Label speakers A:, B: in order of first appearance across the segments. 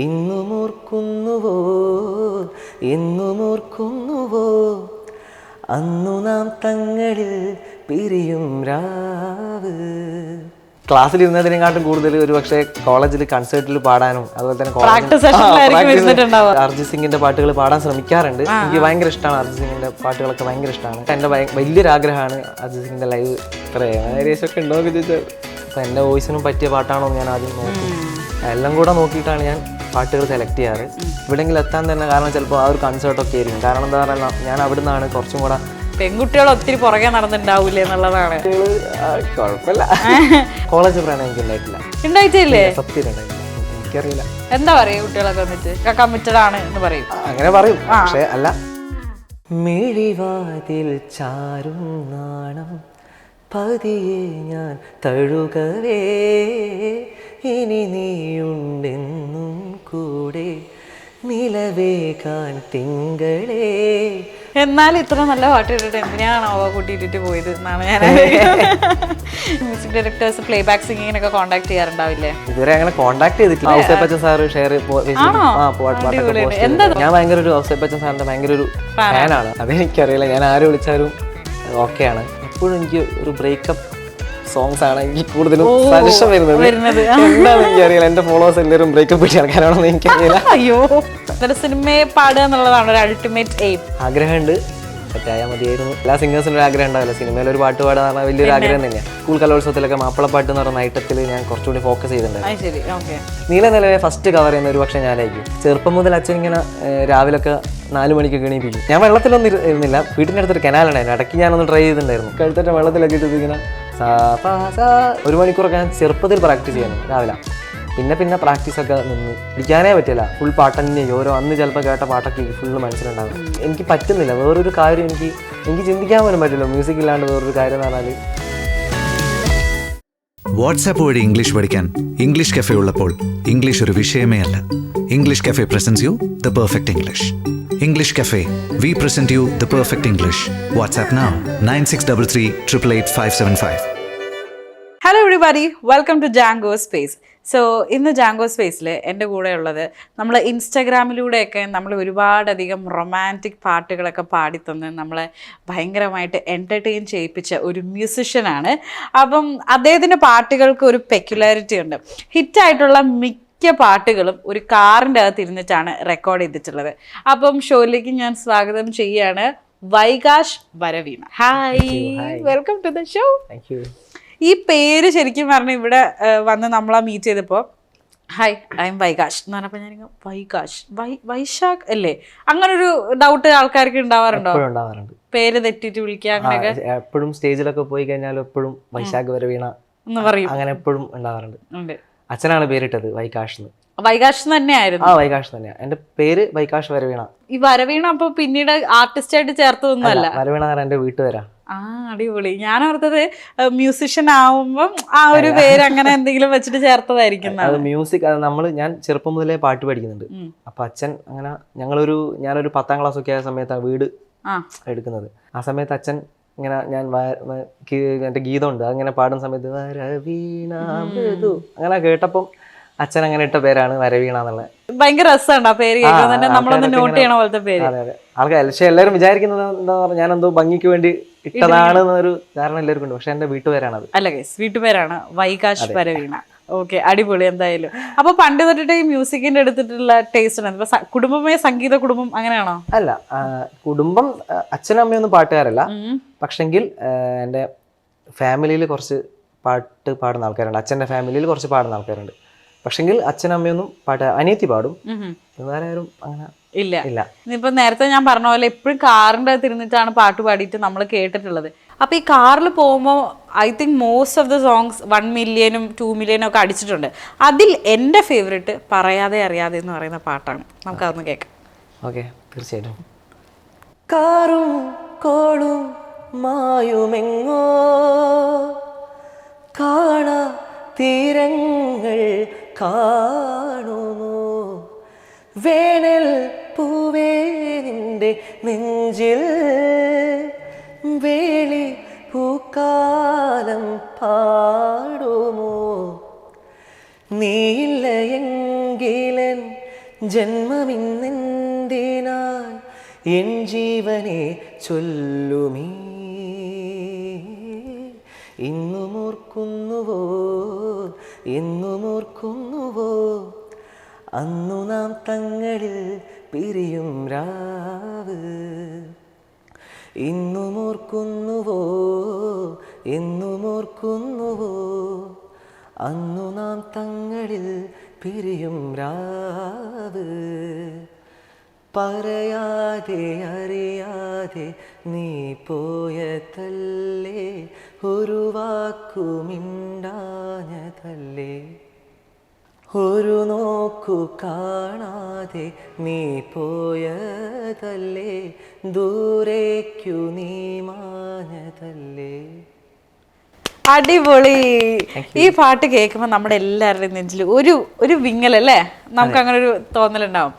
A: ഇന്നും ഓർക്കുന്നുവോ എന്നും ഓർക്കുന്നുവോ അന്നു നാം തങ്ങളിൽ പിരിയും രാവ്. ക്ലാസ്സിലിരുന്നതിനെക്കാട്ടും കൂടുതൽ ഒരു പക്ഷേ കോളേജിൽ കൺസേർട്ടിൽ പാടാനും അതുപോലെ തന്നെ അർജിത് സിംഗിന്റെ പാട്ടുകൾ പാടാൻ ശ്രമിക്കാറുണ്ട്. എനിക്ക് ഭയങ്കര ഇഷ്ടമാണ് അർജിത് സിംഗിന്റെ പാട്ടുകളൊക്കെ ഭയങ്കര ഇഷ്ടമാണ്. എൻ്റെ വലിയൊരു ആഗ്രഹമാണ് അർജിത് സിംഗിന്റെ ലൈവ് ഇത്ര ഏകദേശം ഒക്കെ ഉണ്ടോ എന്ന് ചോദിച്ചാൽ അപ്പം എൻ്റെ വോയിസിനും പറ്റിയ പാട്ടാണോ എന്ന് ഞാൻ ആദ്യം നോക്കും. എല്ലാം കൂടെ നോക്കിയിട്ടാണ് ഞാൻ പാട്ടുകൾ സെലക്ട് ചെയ്യാറ്. എവിടെയെങ്കിലും എത്താൻ തന്നെ കാരണം ചിലപ്പോൾ ആ ഒരു കൺസേർട്ടൊക്കെ ആയിരിക്കും. കാരണം എന്താ പറയുക, ഞാൻ അവിടെ നിന്നാണ് കുറച്ചും കൂടെ
B: പെൺകുട്ടികൾ ഒത്തിരി പുറകെ നടന്നിട്ടുണ്ടാവൂലേ എന്നുള്ളതാണ്.
A: കുഴപ്പമില്ല. കോളേജ് പ്രണയം എനിക്ക്
B: ഉണ്ടായിട്ടില്ലേ?
A: സത്യം എനിക്കറിയില്ല.
B: എന്താ പറയാ കുട്ടികളൊക്കെ വന്നിട്ട് കമ്മിറ്റഡ് ആണ് എന്ന് പറയും,
A: അങ്ങനെ പറയും. പക്ഷേ അല്ല. മിഴിവാതിൽ ചാരും നാണം പതിയെ ഞാൻ തഴുകവേ ഇനി നീയുണ്ടെന്നും കൂടെ നിലവേകാൻ തിങ്കളേ.
B: എന്നാലും ഇത്ര നല്ല പാട്ട് ഇട്ടിട്ട് എന്തിനാണോ കൂട്ടിയിട്ടിട്ട് പോയത് എന്നാണ് ഞാൻ. മ്യൂസിക് ഡയറക്ടേഴ്സ് പ്ലേ ബാക്ക് സിംഗിങ്ങിനൊക്കെ കോൺടാക്ട് ചെയ്യാറുണ്ടാവില്ലേ?
A: ഇതുവരെ അങ്ങനെ കോൺടാക്ട് ചെയ്തിട്ടില്ല. ഔസേപ്പച്ചൻ സാറ് ഷെയർ ഞാൻ ഭയങ്കര ഒരു ഔസേപ്പച്ചൻ സാറിന്റെ ഭയങ്കര ഒരു ഫാനാണ്. അതെനിക്കറിയില്ല, ഞാൻ ആര് വിളിച്ചാലും ഓക്കെയാണ്. എപ്പോഴും എനിക്ക് ഒരു ബ്രേക്കപ്പ് സോങ്സ് ആണ് എനിക്ക് കൂടുതലും സജഷൻ വരുന്നത്. എന്താണെന്ന് എനിക്കറിയില്ല. എന്റെ ഫോളോവേഴ്സ് എല്ലാവരും ബ്രേക്കപ്പ് പിടിച്ച് നടക്കാനാണെന്ന് എനിക്കറിയില്ല.
B: അയ്യോ, സിനിമയെ പാടുക എന്നുള്ളതാണ് ഒരു അൾട്ടിമേറ്റ് എയിം.
A: ആഗ്രഹമുണ്ട്, പറ്റായാൽ മതിയായിരുന്നു. എല്ലാ സിംഗേഴ്സിനും ഒരു ആഗ്രഹം ഉണ്ടാവില്ല. സിനിമയിൽ ഒരു പാട്ട് പാടുക പറഞ്ഞാൽ വലിയൊരു ആഗ്രഹം തന്നെയാണ്. സ്കൂൾ കലോത്സവത്തിലൊക്കെ മാപ്പിളപ്പാട്ട് എന്ന് പറഞ്ഞ ഐറ്റത്തിൽ ഞാൻ കുറച്ചുകൂടി ഫോക്കസ് ചെയ്തിട്ടുണ്ടായിരുന്നു. നീല നിലവെ ഫസ്റ്റ് കവർ ചെയ്യുന്ന ഒരു പക്ഷേ ഞാനായിരിക്കും. ചെറുപ്പം മുതൽ അച്ഛൻ ഇങ്ങനെ രാവിലൊക്കെ 4 മണിക്ക് എണീപ്പിക്കും. ഞാൻ വെള്ളത്തിലൊന്നും ഇരുന്നില്ല. വീട്ടിൻ്റെ അടുത്തൊരു കനാലുണ്ടായിരുന്നു. ഇടയ്ക്ക് ഞാനൊന്ന് ട്രൈ ചെയ്തിട്ടുണ്ടായിരുന്നു. കഴുത്തറ്റ വെള്ളത്തിലൊക്കെ ഇട്ടിട്ട് ഇങ്ങനെ 1 മണിക്കൂറൊക്കെ ഞാൻ ചെറുപ്പത്തിൽ പ്രാക്ടീസ് ചെയ്യണം രാവിലെ. പിന്നെ പ്രാക്ടീസൊക്കെ നിന്ന് പിടിക്കാനേ പറ്റില്ല. ഫുൾ പാട്ട് തന്നെ ഓരോ അന്ന് ചിലപ്പോൾ കേട്ട പാട്ടൊക്കെ ഫുള്ള് മനസ്സിലുണ്ടാകും. എനിക്ക് പറ്റുന്നില്ല. വേറൊരു കാര്യം എനിക്ക് ചിന്തിക്കാൻ പോലും പറ്റില്ല മ്യൂസിക് ഇല്ലാണ്ട് വേറൊരു കാര്യം എന്ന് പറഞ്ഞാൽ.
C: വാട്സാപ്പ് വഴി ഇംഗ്ലീഷ് പഠിക്കാൻ ഇംഗ്ലീഷ് കഫേ ഉള്ളപ്പോൾ ഇംഗ്ലീഷ് ഒരു വിഷയമേ അല്ല. English cafe presents you the perfect English. English cafe, we present you the perfect English. WhatsApp now 9633 888 575.
B: Hello everybody, welcome to Jango Space. So ഇന്ന് ജാങ്കോ സ്പേസിൽ എൻ്റെ കൂടെ ഉള്ളത് നമ്മൾ ഇൻസ്റ്റാഗ്രാമിലൂടെയൊക്കെ നമ്മൾ ഒരുപാടധികം റൊമാൻറ്റിക് പാട്ടുകളൊക്കെ പാടിത്തന്ന് നമ്മളെ ഭയങ്കരമായിട്ട് എൻ്റർടൈൻ ചെയ്യിപ്പിച്ച ഒരു മ്യൂസിഷ്യനാണ്. അപ്പം അദ്ദേഹത്തിൻ്റെ പാട്ടുകൾക്ക് ഒരു പെക്യുലാരിറ്റി ഉണ്ട്. ഹിറ്റായിട്ടുള്ള മിക്ക പാട്ടുകളും ഒരു കാറിൻ്റെ അകത്ത് ഇരുന്നിട്ടാണ് റെക്കോർഡ് ചെയ്തിട്ടുള്ളത്. അപ്പം ഷോയിലേക്ക് ഞാൻ സ്വാഗതം ചെയ്യാണ് Vaikash Varaveena. Hi, welcome to the show. ഈ പേര് ശരിക്കും പറഞ്ഞാൽ ഇവിടെ വന്ന് നമ്മളാ മീറ്റ് ചെയ്തപ്പോൾ ഹായ് ഐ എം വൈകാശ് എന്ന് പറഞ്ഞപ്പോൾ ഞാൻ വൈകാശ് വൈശാഖ് അല്ലേ, അങ്ങനൊരു ഡൗട്ട് ആൾക്കാർക്ക് ഉണ്ടാവാറുണ്ടോ? പേര് തെറ്റിട്ട് വിളിക്കുക അങ്ങനെയൊക്കെ.
A: എപ്പോഴും സ്റ്റേജിലൊക്കെ പോയി കഴിഞ്ഞാലും എപ്പോഴും വൈശാഖ് വരവീണ എന്ന് പറയും. അങ്ങനെ എപ്പോഴും ഉണ്ടാവാറുണ്ട്. അച്ഛനാണ് പേരിട്ടത് വൈകാശ്.
B: വൈകാശ് തന്നെയായിരുന്നു?
A: വൈകാശ് തന്നെയാണ് എൻ്റെ പേര്, വൈകാശ് വരവീണ.
B: ഈ വരവീണ അപ്പൊ പിന്നീട് ആർട്ടിസ്റ്റ് ആയിട്ട് ചേർത്തതൊന്നുമല്ല?
A: വരവീണ എൻ്റെ വീട്ടുപേരാ.
B: അടിപൊളി. ഞാൻ ഓർത്തത് മ്യൂസിഷ്യൻ ആവുമ്പം ആ ഒരു പേര് അങ്ങനെ എന്തെങ്കിലും വെച്ചിട്ട് ചേർത്തതായിരിക്കും.
A: മ്യൂസിക് ഞാൻ ചെറുപ്പം മുതലേ പാട്ട് പഠിക്കുന്നുണ്ട്. അപ്പൊ അച്ഛൻ അങ്ങനെ ഞാനൊരു 10ാം ക്ലാസ് ഒക്കെ ആയ സമയത്താണ് വീട് എടുക്കുന്നത്. ആ സമയത്ത് അച്ഛൻ ഇങ്ങനെ ഞാൻ എൻ്റെ ഗീതമുണ്ട് അങ്ങനെ പാടുന്ന സമയത്ത് വരവീണ അങ്ങനെ കേട്ടപ്പം അച്ഛൻ അങ്ങനെ ഇട്ട പേരാണ് വരവീണ എന്നുള്ളത്.
B: ഭയങ്കര രസമുണ്ട് ആ പേര് കേൾക്കുന്നത്. നമ്മളൊന്ന് നോട്ട് ചെയ്യണ പോലത്തെ പേര്.
A: ആൾക്കാർ പക്ഷെ എല്ലാവരും വിചാരിക്കുന്നത് എന്താ പറഞ്ഞാൽ ഞാൻ എന്തോ ഭംഗിക്ക് വേണ്ടി ഇട്ടതാണ് എന്നൊരു ധാരണ എല്ലാവർക്കും ഉണ്ട്. പക്ഷെ എന്റെ വീട്ടുപേരാണത്.
B: അല്ല ഗൈസ്, വീട്ടുപേരാണ് വൈകാശ് വരവീണ. ഓക്കെ, അടിപൊളി. എന്തായാലും അപ്പൊ പണ്ട് തൊട്ടിട്ട് ഈ മ്യൂസിക്കിന്റെ എടുത്തിട്ടുള്ള ടേസ്റ്റ് ആണ്. കുടുംബമേ സംഗീത കുടുംബം അങ്ങനെയാണോ?
A: അല്ല, കുടുംബം അച്ഛനും അമ്മയൊന്നും പാട്ടുകാരല്ല. പക്ഷെങ്കിൽ എൻ്റെ ഫാമിലിയിൽ കുറച്ച് പാട്ട് പാടുന്ന ആൾക്കാരുണ്ട്. അച്ഛൻ്റെ ഫാമിലിയിൽ കുറച്ച് പാടുന്ന ആൾക്കാരുണ്ട്. പക്ഷെങ്കിൽ അച്ഛനും അമ്മയൊന്നും പാട്ട്, അനിയത്തി പാടും, വേറെ ആരും അങ്ങനെ ഇല്ല.
B: ഇപ്പൊ നേരത്തെ ഞാൻ പറഞ്ഞ പോലെ എപ്പോഴും കാറിന്റെ അകത്ത് ഇരുന്നിട്ടാണ് പാട്ട് പാടിയിട്ട് നമ്മൾ കേട്ടിട്ടുള്ളത്. അപ്പൊ ഈ കാറിൽ പോകുമ്പോൾ I think most of the songs 1 മില്യനും 2 മില്യനും ഒക്കെ അടിച്ചിട്ടുണ്ട്. അതിൽ എൻ്റെ ഫേവറേറ്റ് പറയാതെ അറിയാതെ എന്ന് പറയുന്ന പാട്ടാണ്. നമുക്കതൊന്ന് കേൾക്കാം.
A: ഓക്കെ, തീർച്ചയായിട്ടും. കാറും കോളും മായുമെങ്ങോ കാണാ തീരങ്ങൾ കാണുമോ വേനൽ പൂവേ നിന്റെ നെഞ്ചിൽ വേളി പൂക്കാലം പാടുമോ നീയില്ല എങ്കിലൻ ജന്മമിന്നെന്തിനായി എൻ ജീവനെ ചൊല്ലുമീ ഇന്നുമോർക്കുന്നുവോ എന്നുമോർക്കുന്നുവോ അന്നു നാം തങ്ങളിൽ പിരിയും രാവ് ഇന്നുമോർക്കുന്നുവോ എന്നുമോർക്കുന്നുവോ അന്നു നാം തങ്ങളിൽ പിരിയും രാവ് പറയാതെ അറിയാതെ നീ പോയതല്ലേ ഒരു വാക്കുമിണ്ടാഞ്ഞതല്ലേ ഒരു നോക്കു കാണാതെ നീ പോയതല്ലേ ദൂരേക്കു നീ മാഞ്ഞതല്ലേ.
B: അടിപൊളി. ഈ പാട്ട് കേൾക്കുമ്പോൾ നമ്മുടെ എല്ലാവരുടെയും നെഞ്ചിൽ ഒരു വിങ്ങലല്ലേ, നമുക്ക് അങ്ങനെ ഒരു തോന്നലുണ്ടാവും.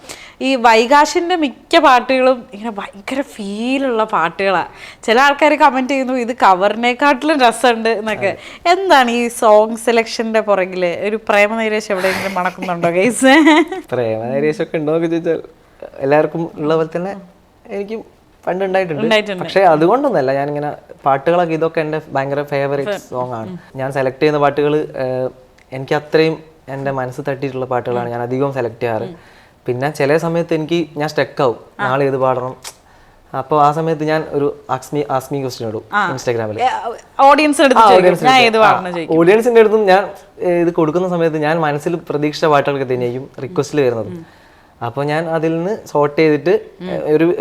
B: ഈ വൈകാശിൻ്റെ മിക്ക പാട്ടുകളും ഇങ്ങനെ ഭയങ്കര ഫീലുള്ള പാട്ടുകളാണ്. ചില ആൾക്കാർ കമൻറ്റ് ചെയ്യുന്നു ഇത് കവറിനെക്കാട്ടിലും രസമുണ്ട് എന്നൊക്കെ. എന്താണ് ഈ സോങ് സെലക്ഷൻ്റെ പുറകിൽ ഒരു പ്രേമനൈരാശ്യം എവിടെയെങ്കിലും മണക്കുന്നുണ്ടോ ഗൈസ്?
A: പ്രേമനൈരാശ്യമൊക്കെ ഉണ്ടോ എന്ന് ചോദിച്ചാൽ എല്ലാവർക്കും ഉള്ള പോലെ തന്നെ എനിക്കും പണ്ടുണ്ടായിട്ടുണ്ട്. പക്ഷെ അതുകൊണ്ടൊന്നല്ല, ഞാനിങ്ങനെ പാട്ടുകളൊക്കെ ഇതൊക്കെ എൻ്റെ ഭയങ്കര ഫേവറേറ്റ് സോങ് ആണ്. ഞാൻ സെലക്ട് ചെയ്യുന്ന പാട്ടുകൾ എനിക്ക് അത്രയും എൻ്റെ മനസ്സ് തട്ടിയിട്ടുള്ള പാട്ടുകളാണ് ഞാൻ അധികവും സെലക്ട് ചെയ്യാറ്. പിന്നെ ചില സമയത്ത് ഞാൻ സ്റ്റക്കാവും, നാളെ ഏത് പാടണം. അപ്പോൾ ആ സമയത്ത് ഞാൻ ഒരു ആസ്മി ക്വസ്റ്റ്യൻ ഇടും ഇൻസ്റ്റാഗ്രാമിൽ. ഓഡിയൻസിന്റെ അടുത്തും ഞാൻ ഇത് കൊടുക്കുന്ന സമയത്ത് ഞാൻ മനസ്സിൽ പ്രതീക്ഷിച്ച പാട്ടുകളൊക്കെ തന്നെയായിരിക്കും റിക്വസ്റ്റിൽ വരുന്നത്. അപ്പോൾ ഞാൻ അതിൽ നിന്ന് സോർട്ട് ചെയ്തിട്ട്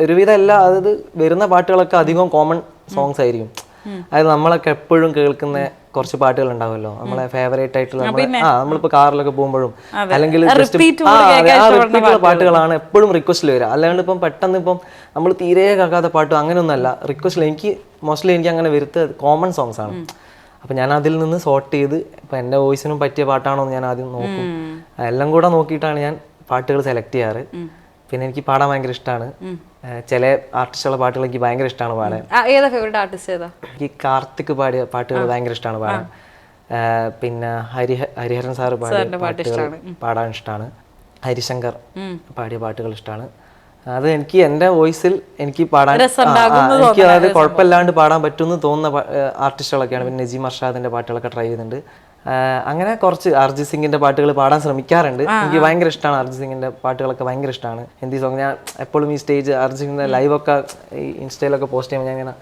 A: ഒരുവിധം എല്ലാ അതായത് വരുന്ന പാട്ടുകളൊക്കെ അധികം കോമൺ സോങ്സ് ആയിരിക്കും. അതായത് നമ്മളൊക്കെ എപ്പോഴും കേൾക്കുന്ന കുറച്ച് പാട്ടുകൾ ഉണ്ടാവുമല്ലോ, നമ്മളെ ഫേവറേറ്റ് ആയിട്ടുള്ള നമ്മളിപ്പോ കാറിലൊക്കെ പോകുമ്പോഴും അല്ലെങ്കിൽ റിപ്പീറ്റുള്ള പാട്ടുകളാണ് എപ്പോഴും റിക്വസ്റ്റിൽ വരിക. അല്ലാണ്ട് ഇപ്പം പെട്ടെന്ന് ഇപ്പം നമ്മൾ തീരെ കേൾക്കാത്ത പാട്ടും അങ്ങനെയൊന്നുമല്ല റിക്വസ്റ്റിൽ. എനിക്ക് അങ്ങനെ വരുത്ത കോമൺ സോങ്സ് ആണ്. അപ്പം ഞാൻ അതിൽ നിന്ന് സോർട്ട് ചെയ്ത് ഇപ്പം എൻ്റെ വോയിസിനും പറ്റിയ പാട്ടാണോ എന്ന് ഞാൻ ആദ്യം നോക്കും. എല്ലാം കൂടെ നോക്കിയിട്ടാണ് ഞാൻ പാട്ടുകൾ സെലക്ട് ചെയ്യാറ്. പിന്നെ എനിക്ക് പാടാൻ ഭയങ്കര ഇഷ്ടമാണ്. ചില ആർട്ടിസ്റ്റുകളുടെ പാട്ടുകൾ എനിക്ക് ഭയങ്കര ഇഷ്ടമാണ് പാടാൻ. എനിക്ക് കാർത്തിക് പാടിയ പാട്ടുകൾ ഭയങ്കര ഇഷ്ടമാണ് പാടാൻ. പിന്നെ ഹരിഹരൻ സാറ് പാടിയ പാട്ടുകൾ പാടാൻ ഇഷ്ടമാണ്. ഹരിശങ്കർ പാടിയ പാട്ടുകൾ ഇഷ്ടമാണ്. അത് എനിക്ക് എൻ്റെ വോയിസിൽ എനിക്ക് പാടാൻ എനിക്ക് അതായത് കുഴപ്പമില്ലാണ്ട് പാടാൻ പറ്റുമെന്ന് തോന്നുന്ന ആർട്ടിസ്റ്റുകളൊക്കെയാണ്. പിന്നെ നജീം അർഷാദിൻ്റെ പാട്ടുകളൊക്കെ ട്രൈ ചെയ്തിട്ടുണ്ട്. അങ്ങനെ കുറച്ച് അർജിത് സിംഗിന്റെ പാട്ടുകൾ പാടാൻ ശ്രമിക്കാറുണ്ട്. എനിക്ക് ഭയങ്കര ഇഷ്ടമാണ് അർജിത് സിംഗിന്റെ പാട്ടുകളൊക്കെ ഭയങ്കര ഇഷ്ടമാണ്. ഹിന്ദി സോങ് ഞാൻ എപ്പോഴും ഈ സ്റ്റേജ് അർജിത് സിംഗിന്റെ ലൈവൊക്കെ ഈ ഇൻസ്റ്റയിലൊക്കെ പോസ്റ്റ് ചെയ്യുമ്പോൾ ഞാൻ ഇങ്ങനെ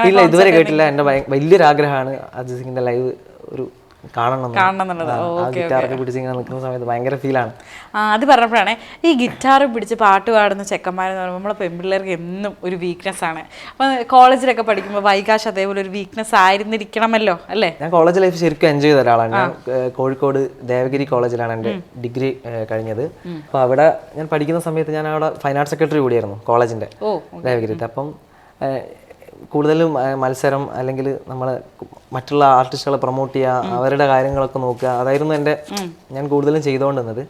A: ഇല്ല ഇതുവരെ കേട്ടില്ല. എൻ്റെ വലിയൊരു ആഗ്രഹമാണ് അർജിത് സിംഗിന്റെ ലൈവ് ഒരു ഗിറ്റാറൊക്കെ പിടിച്ച് ഇങ്ങനെ നിൽക്കുന്ന സമയത്ത് ഭയങ്കര ഫീലാണ്.
B: അത് പറഞ്ഞപ്പോഴാണ് ഈ ഗിറ്റാർ പിടിച്ച് പാട്ട് പാടുന്ന ചെക്കന്മാരെന്ന് പറയുമ്പോൾ നമ്മളെ പെൺപിള്ളേർക്ക് എന്നും ഒരു വീക്ക്നെസ് ആണ്. അപ്പം കോളേജിലൊക്കെ പഠിക്കുമ്പോൾ വൈകാശ് അതേപോലെ ഒരു വീക്ക്നെസ് ആയിരുന്നിരിക്കണമല്ലോ അല്ലേ? ഞാൻ
A: കോളേജ് ലൈഫ് ശരിക്കും എൻജോയ് ചെയ്ത ഒരാളാണ്. ഞാൻ കോഴിക്കോട് ദേവഗിരി കോളേജിലാണ് എൻ്റെ ഡിഗ്രി കഴിഞ്ഞത്. അപ്പോൾ അവിടെ ഞാൻ പഠിക്കുന്ന സമയത്ത് ഞാൻ അവിടെ ഫൈൻ ആർട്സ് സെക്രട്ടറി കൂടിയായിരുന്നു കോളേജിൻ്റെ ദേവഗിരിത്തെ. അപ്പം കൂടുതലും മത്സരം അല്ലെങ്കിൽ നമ്മൾ മറ്റുള്ള ആർട്ടിസ്റ്റുകളെ പ്രൊമോട്ട് ചെയ്യുക, അവരുടെ കാര്യങ്ങളൊക്കെ നോക്കുക, അതായിരുന്നു ഞാൻ കൂടുതലും ചെയ്തുകൊണ്ടിരുന്നത്.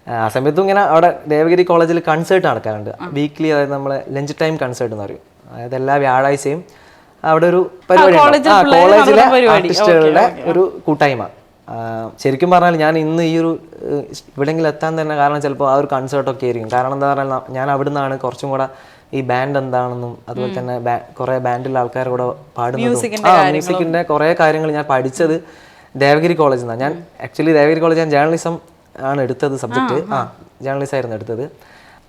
A: ആ സമയത്തും ഇങ്ങനെ അവിടെ ദേവഗിരി കോളേജിൽ കൺസേർട്ട് നടക്കാറുണ്ട് വീക്ക്ലി. അതായത് നമ്മളെ ലഞ്ച് ടൈം കൺസേർട്ട് എന്ന് പറയും. അതായത് എല്ലാ വ്യാഴാഴ്ചയും അവിടെ ഒരു പരിപാടി, കോളേജിലെ ആർട്ടിസ്റ്റുകളുടെ ഒരു കൂട്ടായ്മ. ശരിക്കും പറഞ്ഞാൽ ഞാൻ ഇന്ന് ഈ ഒരു ഇവിടെയെങ്കിലും എത്താൻ തന്നെ കാരണം ചിലപ്പോൾ ആ ഒരു കൺസേർട്ടൊക്കെ ആയിരിക്കും. കാരണം എന്താ പറഞ്ഞാൽ ഞാൻ അവിടെ നിന്നാണ് കുറച്ചും കൂടെ ഈ ബാൻഡ് എന്താണെന്നും അതുപോലെ തന്നെ കുറെ ബാൻഡിലെ ആൾക്കാർ കൂടെ പാടുന്നതും മ്യൂസിക്കിന്റെ കുറെ കാര്യങ്ങൾ ഞാൻ പഠിച്ചത് ദേവഗിരി കോളേജിൽ നിന്നാണ്. ഞാൻ ആക്ച്വലി ദേവഗിരി കോളേജ് ഞാൻ ജേർണലിസം ആണ് എടുത്തത്, സബ്ജക്റ്റ് ജേർണലിസം ആയിരുന്നു എടുത്തത്.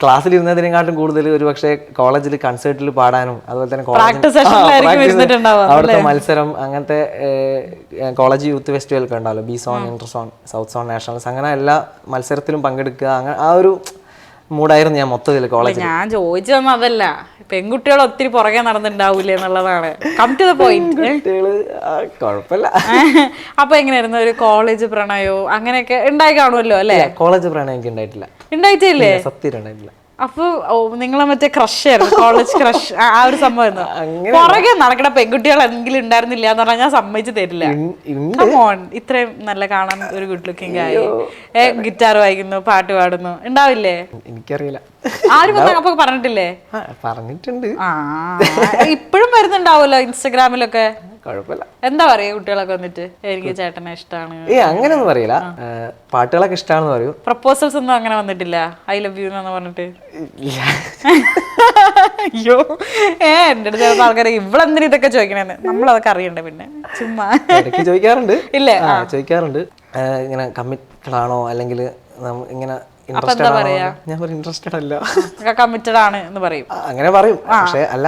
A: ക്ലാസ്സിൽ ഇരുന്നതിനെക്കാട്ടും കൂടുതൽ ഒരു പക്ഷേ കോളേജിൽ കൺസേർട്ടിൽ പാടാനും അതുപോലെ തന്നെ അവിടുത്തെ മത്സരം, അങ്ങനത്തെ കോളേജ് യൂത്ത് ഫെസ്റ്റിവൽ ഒക്കെ ഉണ്ടാവല്ലോ, B zone, Inter zone, south zone, Nationals, അങ്ങനെ എല്ലാ മത്സരത്തിലും പങ്കെടുക്കുക. അങ്ങനെ ആ ഒരു മൂടായിരുന്നു ഞാൻ മൊത്തത്തിൽ കോളേജിൽ.
B: ഞാൻ ചോദിച്ചതൊന്നും അതല്ല, പെൺകുട്ടികൾ ഒത്തിരി പുറകെ നടന്നിട്ടുണ്ടാവൂലേ എന്നുള്ളതാണ്. Come to the point.
A: കുഴപ്പമില്ല.
B: അപ്പൊ എങ്ങനെയായിരുന്നു ഒരു കോളേജ് പ്രണയോ അങ്ങനെയൊക്കെ ഉണ്ടായി കാണുമല്ലോ അല്ലേ?
A: കോളേജ് പ്രണയം എനിക്ക് ഉണ്ടായിട്ടില്ല.
B: ഉണ്ടായിട്ടില്ലേ?
A: സത്യം ഉണ്ടായിട്ടില്ല.
B: അപ്പൊ നിങ്ങളെ മറ്റേ ക്രഷ് ആയിരുന്നു, കോളേജ് ക്രഷ്, ആ ഒരു സംഭവം പുറകെ നടക്കണ പെൺകുട്ടികൾ എന്തെങ്കിലും ഉണ്ടായിരുന്നില്ല എന്ന് പറഞ്ഞാൽ ഞാൻ സമ്മതിച്ചു തരില്ല. ഇത്രയും നല്ല കാണാൻ ഒരു ഗുഡ് ലുക്കിംഗ് ആയി, ഗിറ്റാർ വായിക്കുന്നു, പാട്ട് പാടുന്നു, ഉണ്ടാവില്ലേ?
A: എനിക്കറിയില്ല.
B: ആരും അപ്പൊ പറഞ്ഞിട്ടില്ലേ?
A: പറഞ്ഞിട്ടുണ്ട്.
B: ഇപ്പോഴും വരുന്നുണ്ടാവുമല്ലോ ഇൻസ്റ്റഗ്രാമിലൊക്കെ.
A: കുഴപ്പമില്ല.
B: എന്താ പറയാ കുട്ടികളൊക്കെ വന്നിട്ട് എനിക്ക് ചേട്ടനെ ഇഷ്ടമാണ്?
A: അങ്ങനെയൊന്നും പറയില്ല, പാട്ടുകളൊക്കെ ഇഷ്ടമാണെന്ന് പറയും.
B: പ്രപ്പോസൽസ് ഒന്നും അങ്ങനെ വന്നിട്ടില്ല? ഐ ലവ് യു എന്ന് പറഞ്ഞിട്ട്? അയ്യോ എന്റെ അടുത്ത് ചിലപ്പോൾ ആൾക്കാരെ ഇവളെന്തിനും ഇതൊക്കെ ചോദിക്കണേന്ന്, നമ്മളതൊക്കെ അറിയണ്ടേ പിന്നെ ചുമ്മാ
A: ഇടയ്ക്ക് ചോദിക്കാറുണ്ട്.
B: ഇല്ലേ?
A: ചോദിക്കാറുണ്ട്, ഇങ്ങനെ കമ്മിറ്റഡ് ആണോ അല്ലെങ്കിൽ ഇങ്ങനെ
B: എന്താ പറയാ?
A: ഞാൻ ഇൻട്രസ്റ്റഡ് അല്ല,
B: കമ്മിറ്റഡ് ആണ് എന്ന് പറയും.
A: അങ്ങനെ പറയും, പക്ഷെ അല്ല.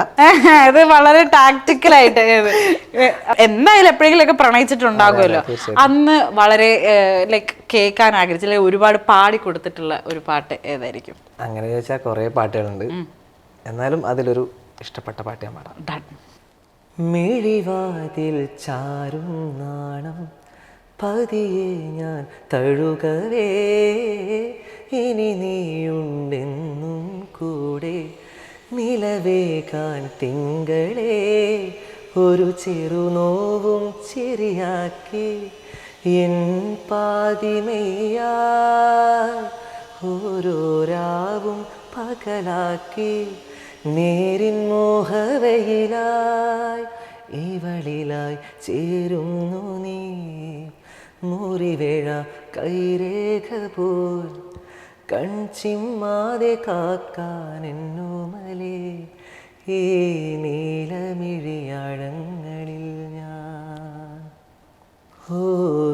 B: ഇത് വളരെ ടാക്ടിക്കലായിട്ട് എന്തായാലും എപ്പോഴെങ്കിലും ഒക്കെ പ്രണയിച്ചിട്ടുണ്ടാകുമല്ലോ. അന്ന് വളരെ ലൈക്ക് കേൾക്കാൻ ആഗ്രഹിച്ചില്ല, ഒരുപാട് പാടി കൊടുത്തിട്ടുള്ള ഒരു പാട്ട് ഏതായിരിക്കും?
A: അങ്ങനെ ചോദിച്ചാൽ കുറേ പാട്ടുകളുണ്ട്, എന്നാലും അതിലൊരു ഇഷ്ടപ്പെട്ട പാട്ട് ഞാൻ പാടാം. മിഴിവാതിൽ ചാരും നാണം പതിയെ ഞാൻ തഴുകവേ, ഇനി നീയുണ്ടെന്നും കൂടെ നിലവേകാൻ തിങ്കളേ, ഒരു ചെറുനോവും ചിരിയാക്കി എൻ പാതിമയാ, ഓരോ രാവും പകലാക്കി നേരിൻ മോഹവയിലായി ഇവളിലായി ചേരുന്നു നീ, മുറിവേഴ കൈരേഖ പോൽ കൺചിമ്മാതെ കാക്കാൻ എന്നോമലേ, ഈ നീലമിഴിയാഴങ്ങളിൽ ഞാൻ ഓ